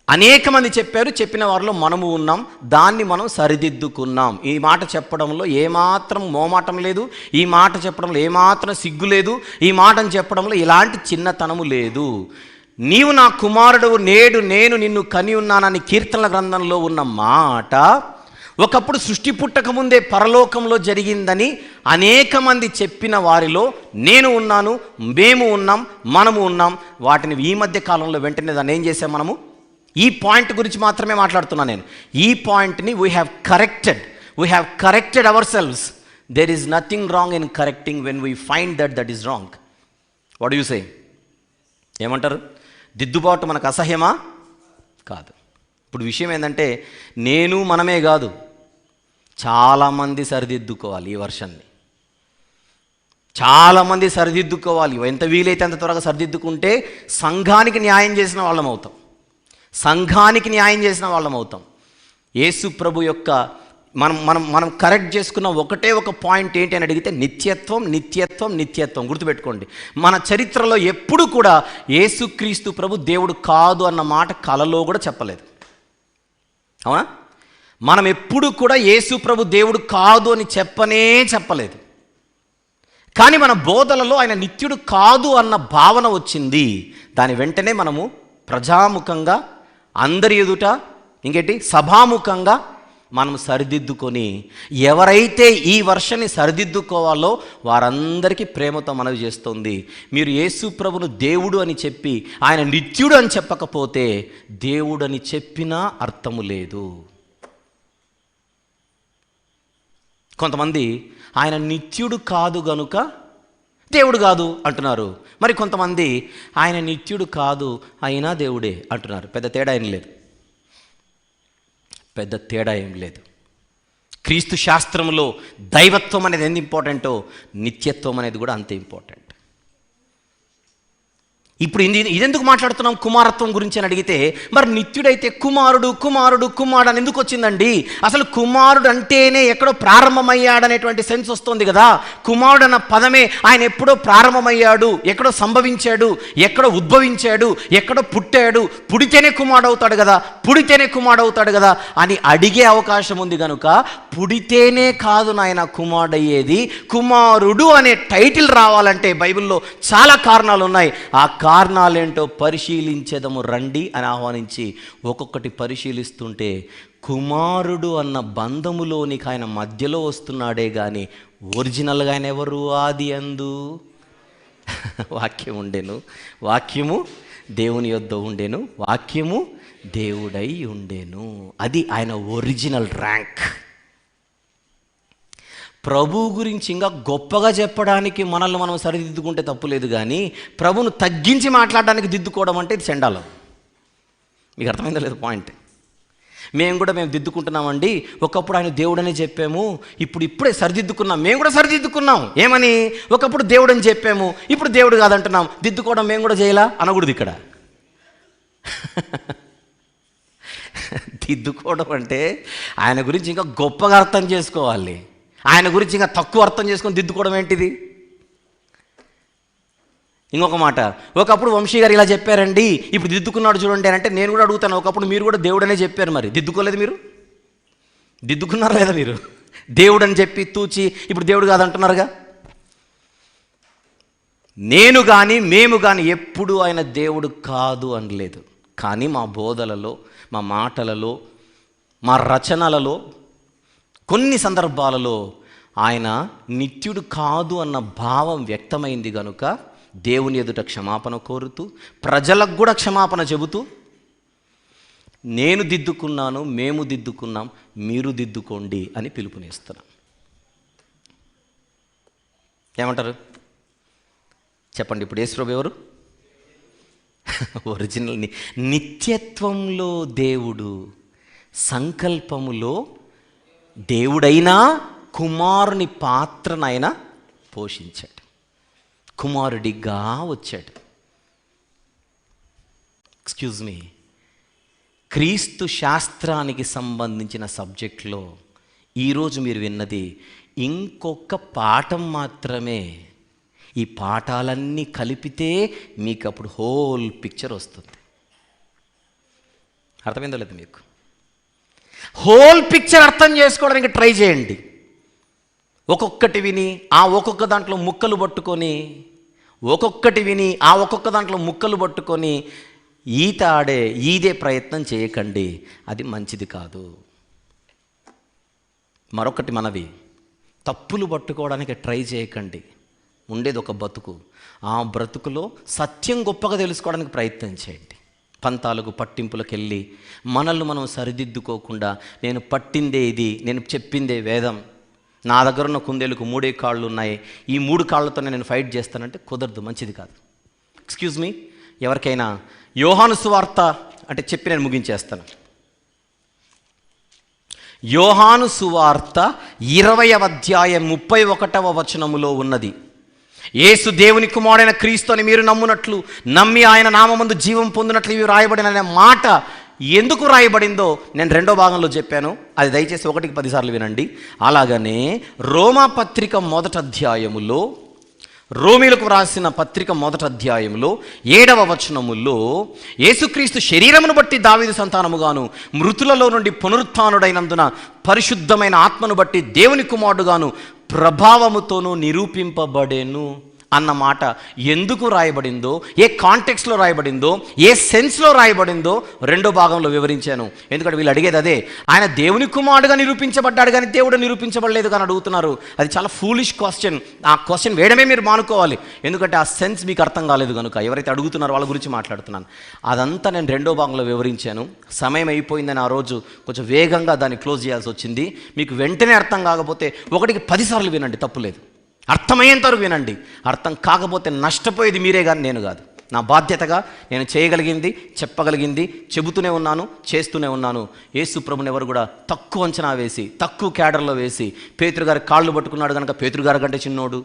అనేక మంది చెప్పారు. చెప్పిన వారిలో మనము ఉన్నాం. దాన్ని మనం సరిదిద్దుకున్నాం. ఈ మాట చెప్పడంలో ఏమాత్రం మోమాటం లేదు, ఈ మాట చెప్పడంలో ఏమాత్రం సిగ్గు లేదు, ఈ మాటను చెప్పడంలో ఇలాంటి చిన్నతనము లేదు. నీవు నా కుమారుడు, నేడు నేను నిన్ను కని ఉన్నానని కీర్తనల గ్రంథంలో ఉన్న మాట ఒకప్పుడు సృష్టి పుట్టక ముందే పరలోకంలో జరిగిందని అనేక మంది చెప్పిన వారిలో నేను ఉన్నాను, మేము ఉన్నాం, మనము ఉన్నాం. వాటిని ఈ మధ్య కాలంలో వెంటనే దాన్ని ఏం చేసాం మనము? ఈ పాయింట్ గురించి మాత్రమే మాట్లాడుతున్నాను నేను. ఈ పాయింట్ని we have corrected ourselves. There is nothing wrong in correcting when we find that is wrong. What you say? ఏమంటారు? దిద్దుబాటు మనకు అసహ్యమా? కాదు. ఇప్పుడు విషయం ఏంటంటే మనమే కాదు, చాలామంది సరిదిద్దుకోవాలి. ఈ వర్షాన్ని చాలామంది సరిదిద్దుకోవాలి. ఎంత వీలైతే అంత త్వరగా సరిదిద్దుకుంటే సంఘానికి న్యాయం చేసిన వాళ్ళం అవుతాం. యేసు ప్రభు యొక్క మనం కరెక్ట్ చేసుకున్న ఒకటే ఒక పాయింట్ ఏంటి అని అడిగితే నిత్యత్వం. గుర్తుపెట్టుకోండి, మన చరిత్రలో ఎప్పుడు కూడా యేసుక్రీస్తు ప్రభు దేవుడు కాదు అన్న మాట కలలో కూడా చెప్పలేదు. అవునా? మనం ఎప్పుడు కూడా యేసు ప్రభు దేవుడు కాదు అని చెప్పలేదు. కానీ మన బోధలలో ఆయన నిత్యుడు కాదు అన్న భావన వచ్చింది. దాని వెంటనే మనము ప్రజాముఖంగా, అందరి ఎదుట, ఇంకేంటి సభాముఖంగా మనం సరిదిద్దుకొని, ఎవరైతే ఈ వర్షాన్ని సరిదిద్దుకోవాలో వారందరికీ ప్రేమతో మనవి చేస్తుంది. మీరు యేసు ప్రభును దేవుడు అని చెప్పి ఆయన నిత్యుడు అని చెప్పకపోతే దేవుడు అని చెప్పినా అర్థము లేదు. కొంతమంది ఆయన నిత్యుడు కాదు గనుక దేవుడు కాదు అంటున్నారు. మరి కొంతమంది ఆయన నిత్యుడు కాదు అయినా దేవుడే అంటున్నారు. పెద్ద తేడా ఏం లేదు. క్రీస్తు శాస్త్రంలో దైవత్వం అనేది ఎంత ఇంపార్టెంటో నిత్యత్వం అనేది కూడా అంతే ఇంపార్టెంట్. ఇప్పుడు ఇదెందుకు మాట్లాడుతున్నాం కుమారత్వం గురించి అని అడిగితే, మరి నిత్యుడైతే కుమారుడు అని ఎందుకు వచ్చిందండి? అసలు కుమారుడు అంటేనే ఎక్కడో ప్రారంభమయ్యాడనేటువంటి సెన్స్ వస్తుంది కదా. కుమారుడు అన్న పదమే ఆయన ఎప్పుడో ప్రారంభమయ్యాడు, ఎక్కడో సంభవించాడు, ఎక్కడో ఉద్భవించాడు, ఎక్కడో పుట్టాడు, పుడితేనే కుమారుడు అవుతాడు కదా అని అడిగే అవకాశం ఉంది. కనుక పుడితేనే కాదు నాయన కుమారుడయ్యేది. కుమారుడు అనే టైటిల్ రావాలంటే బైబిల్లో చాలా కారణాలు ఉన్నాయి. ఆ కారణాలేంటో పరిశీలించేదము రండి అని ఆహ్వానించి ఒక్కొక్కటి పరిశీలిస్తుంటే కుమారుడు అన్న బంధములోనికి ఆయన మధ్యలో వస్తున్నాడే కానీ ఒరిజినల్గా ఆయన ఎవరు? ఆది అందు వాక్యం ఉండెను, వాక్యము దేవుని యొద్ద ఉండెను, వాక్యము దేవుడై ఉండెను. అది ఆయన ఒరిజినల్ ర్యాంక్. ప్రభు గురించి ఇంకా గొప్పగా చెప్పడానికి మనల్ని మనం సరిదిద్దుకుంటే తప్పులేదు, కానీ ప్రభును తగ్గించి మాట్లాడడానికి దిద్దుకోవడం అంటే ఇది చెండాలం. మీకు అర్థమైందా లేదు పాయింట్? మేము దిద్దుకుంటున్నామండి. ఒకప్పుడు ఆయన దేవుడని చెప్పాము, ఇప్పుడే సరిదిద్దుకున్నాం. మేము కూడా సరిదిద్దుకున్నాం. ఏమని? ఒకప్పుడు దేవుడు అని చెప్పాము, ఇప్పుడు దేవుడు కాదంటున్నాం. దిద్దుకోవడం మేము కూడా చేయాలా అనకూడదు ఇక్కడ. దిద్దుకోవడం అంటే ఆయన గురించి ఇంకా గొప్పగా అర్థం చేసుకోవాలి. ఆయన గురించి ఇంకా తక్కువ అర్థం చేసుకొని దిద్దుకోవడం ఏంటిది? ఇంకొక మాట, ఒకప్పుడు వంశీ గారు ఇలా చెప్పారండి, ఇప్పుడు దిద్దుకున్నాడు చూడండి అని అంటే నేను కూడా అడుగుతాను, ఒకప్పుడు మీరు కూడా దేవుడనే చెప్పారు, మరి దిద్దుకోలేదు? మీరు దిద్దుకున్నారా లేదా? మీరు దేవుడు అని చెప్పి తూచి ఇప్పుడు దేవుడు కాదంటున్నారుగా. నేను కానీ మేము కానీ ఎప్పుడు ఆయన దేవుడు కాదు అనలేదు. కానీ మా బోధలలో, మా మాటలలో, మా రచనలలో కొన్ని సందర్భాలలో ఆయన నిత్యుడు కాదు అన్న భావం వ్యక్తమైంది కనుక దేవుని ఎదుట క్షమాపణ కోరుతూ, ప్రజలకు కూడా క్షమాపణ చెబుతూ, నేను దిద్దుకున్నాను, మేము దిద్దుకున్నాం, మీరు దిద్దుకోండి అని పిలుపునిస్తున్నాం. ఏమంటారు చెప్పండి? ఇప్పుడు యేసుప్రభు ఎవరు? ఒరిజినల్ నిత్యత్వంలో దేవుడు, సంకల్పములో దేవుడైనా కుమారుని పాత్రనైనా పోషించాడు, కుమారుడిగా వచ్చాడు. ఎక్స్క్యూజ్ మీ, క్రీస్తు శాస్త్రానికి సంబంధించిన సబ్జెక్ట్లో ఈరోజు మీరు విన్నది ఇంకొక పాఠం మాత్రమే. ఈ పాఠాలన్నీ కలిపితే మీకు అప్పుడు హోల్ పిక్చర్ వస్తుంది. అర్థమైందో లేదు మీకు? హోల్ పిక్చర్ అర్థం చేసుకోవడానికి ట్రై చేయండి. ఒక్కొక్కటి విని ఆ ఒక్కొక్క దాంట్లో ముక్కలు పట్టుకొని, ఒక్కొక్కటి విని ఆ ఒక్కొక్క దాంట్లో ముక్కలు పట్టుకొని ఈదే ప్రయత్నం చేయకండి, అది మంచిది కాదు. మరొకటి మనవి, తప్పులు పట్టుకోవడానికి ట్రై చేయకండి. ఉండేది ఒక బతుకు, ఆ బ్రతుకులో సత్యం గొప్పగా తెలుసుకోవడానికి ప్రయత్నం చేయండి. పంతాలకు పట్టింపులకు వెళ్ళి మనల్ని మనం సరిదిద్దుకోకుండా, నేను పట్టిందే ఇది, నేను చెప్పిందే వేదం, నా దగ్గర ఉన్న కుందేలకు 3 కాళ్ళు ఉన్నాయి, ఈ 3 కాళ్ళతోనే నేను ఫైట్ చేస్తానంటే కుదరదు, మంచిది కాదు. ఎక్స్క్యూజ్ మీ, ఎవరికైనా యోహాను సువార్త అంటే చెప్పి నేను ముగించేస్తాను. యోహాను సువార్త 20వ అధ్యాయం 31వ వచనములో ఉన్నది, యేసు దేవుని కుమారుడైన క్రీస్తు అని మీరు నమ్మునట్లు, నమ్మి ఆయన నామమందు జీవం పొందినట్లు ఇవి రాయబడిన అనే మాట ఎందుకు రాయబడిందో నేను 2వ భాగంలో చెప్పాను. అది దయచేసి 1కి 10 సార్లు వినండి. అలాగనే రోమా పత్రిక 1వ అధ్యాయములో, రోమీలకు రాసిన పత్రిక 1వ అధ్యాయంలో 7వ వచనములో, యేసుక్రీస్తు శరీరమును బట్టి దావీదు సంతానముగాను, మృతులలో నుండి పునరుత్థానుడైనందున పరిశుద్ధమైన ఆత్మను బట్టి దేవుని కుమారుడుగాను ప్రభావముతోనూ నిరూపింపబడేను అన్న మాట ఎందుకు రాయబడిందో, ఏ కాంటెక్స్లో రాయబడిందో, ఏ సెన్స్లో రాయబడిందో 2వ భాగంలో వివరించాను. ఎందుకంటే వీళ్ళు అడిగేది అదే, ఆయన దేవుని కుమారుడుగా నిరూపించబడ్డాడు కానీ దేవుడు నిరూపించబడలేదు కానీ అడుగుతున్నారు. అది చాలా ఫూలిష్ క్వశ్చన్. ఆ క్వశ్చన్ వేయడమే మీరు మానుకోవాలి, ఎందుకంటే ఆ సెన్స్ మీకు అర్థం కాలేదు కనుక. ఎవరైతే అడుగుతున్నారో వాళ్ళ గురించి మాట్లాడుతున్నాను. అదంతా నేను 2వ భాగంలో వివరించాను. సమయం అయిపోయిందని ఆ రోజు కొంచెం వేగంగా దాన్ని క్లోజ్ చేయాల్సి వచ్చింది. మీకు వెంటనే అర్థం కాకపోతే 1కి 10 సార్లు వినండి, తప్పులేదు. అర్థమయ్యేంత వరకు వినండి. అర్థం కాకపోతే నష్టపోయేది మీరే కానీ నేను కాదు. నా బాధ్యతగా నేను చేయగలిగింది, చెప్పగలిగింది చెబుతూనే ఉన్నాను, చేస్తూనే ఉన్నాను. యేసు ప్రభుని ఎవరు కూడా తక్కువ అంచనా వేసి, తక్కువ క్యాడర్లో వేసి, పేతురు గారి కాళ్ళు పట్టుకున్నాడు కనుక పేతురు గారి కంటే చిన్నోడు,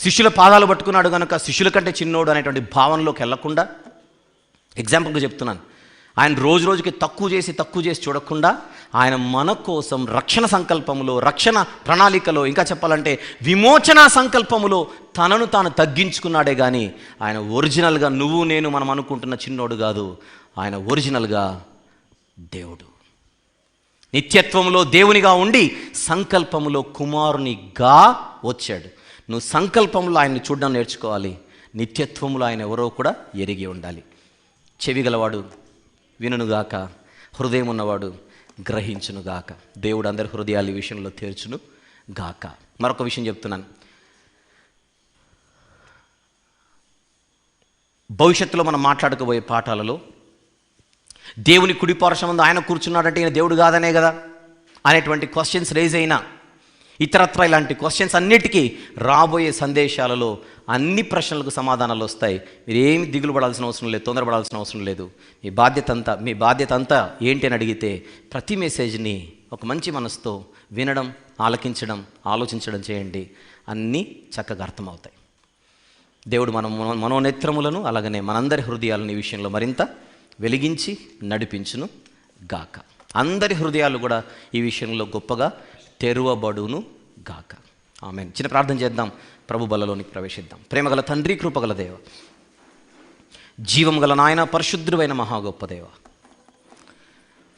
శిష్యుల పాదాలు పట్టుకున్నాడు కనుక శిష్యుల కంటే చిన్నోడు అనేటువంటి భావనలోకి వెళ్లకుండా, ఎగ్జాంపుల్గా చెప్తున్నాను, ఆయన రోజు రోజుకి తక్కువ చేసి చూడకుండా ఆయన మన కోసం రక్షణ సంకల్పములో, రక్షణ ప్రణాళికలో, ఇంకా చెప్పాలంటే విమోచన సంకల్పములో తనను తాను తగ్గించుకున్నాడే కానీ ఆయన ఒరిజినల్గా నువ్వు నేను మనం అనుకుంటున్న చిన్నోడు కాదు. ఆయన ఒరిజినల్గా దేవుడు, నిత్యత్వంలో దేవునిగా ఉండి సంకల్పములో కుమారునిగా వచ్చాడు. నువ్వు సంకల్పంలో ఆయన్ని చూడడం నేర్చుకోవాలి, నిత్యత్వంలో ఆయన ఎవరో కూడా ఎరిగి ఉండాలి. చెవి గలవాడు వినుగాక, హృదయం ఉన్నవాడు గ్రహించునుగాక. దేవుడు అందరి హృదయాలు ఈ విషయంలో తీర్చును గాక. మరొక విషయం చెప్తున్నాను, భవిష్యత్తులో మనం మాట్లాడుకోబోయే పాఠాలలో దేవుని కుడి పార్శ్వమందు ఆయన కూర్చున్నాడంటే ఈయన దేవుడు కాదనే కదా అనేటువంటి క్వశ్చన్స్ రేజ్ అయినా, ఇతరత్ర ఇలాంటి క్వశ్చన్స్ అన్నిటికీ రాబోయే సందేశాలలో అన్ని ప్రశ్నలకు సమాధానాలు వస్తాయి. మీరు ఏమి దిగులు పడాల్సిన అవసరం లేదు, తొందరపడాల్సిన అవసరం లేదు. మీ బాధ్యత అంతా ఏంటి అని అడిగితే ప్రతి మెసేజ్ని ఒక మంచి మనసుతో వినడం, ఆలకించడం, ఆలోచించడం చేయండి. అన్నీ చక్కగా అర్థమవుతాయి. దేవుడు మనోనేత్రములను అలాగనే మనందరి హృదయాలను ఈ విషయంలో మరింత వెలిగించి నడిపించును గాక. అందరి హృదయాలు కూడా ఈ విషయంలో గొప్పగా తెరువబడును గాక. ఆమేన్. చిన్న ప్రార్థన చేద్దాం, ప్రభు బలలోనికి ప్రవేశిద్దాం. ప్రేమగల తండ్రి, కృపగల దేవ, జీవం గల నాయన, పరిశుద్ధుడైన మహా గొప్ప దేవ,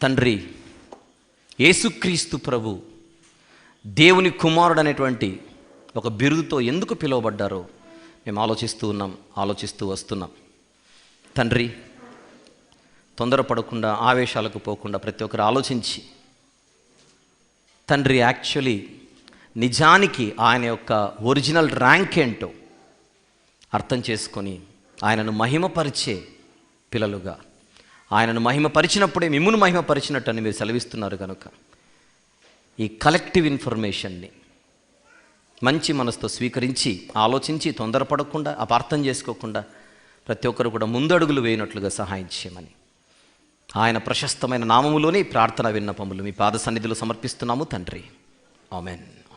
తండ్రి యేసుక్రీస్తు ప్రభు దేవుని కుమారుడు అనేటువంటి ఒక బిరుదుతో ఎందుకు పిలువబడ్డారో మేము ఆలోచిస్తూ వస్తున్నాం. తండ్రి, తొందరపడకుండా, ఆవేశాలకు పోకుండా ప్రతి ఒక్కరు ఆలోచించి, తండ్రి యాక్చువల్లీ నిజానికి ఆయన యొక్క ఒరిజినల్ ర్యాంక్ ఏంటో అర్థం చేసుకొని ఆయనను మహిమపరిచే పిల్లలుగా, ఆయనను మహిమపరిచినప్పుడే మిమ్మును మహిమపరిచినట్టు అని మీరు సెలవిస్తున్నారు కనుక ఈ కలెక్టివ్ ఇన్ఫర్మేషన్ని మంచి మనసుతో స్వీకరించి, ఆలోచించి, తొందరపడకుండా, అపార్థం చేసుకోకుండా ప్రతి ఒక్కరు కూడా ముందడుగులు వేయనట్లుగా సహాయం చేయమని ఆయన ప్రశస్తమైన నామములోనే ప్రార్థన విన్నపములు మీ పాద సన్నిధిలో సమర్పిస్తున్నాము తండ్రి. ఆమెన్.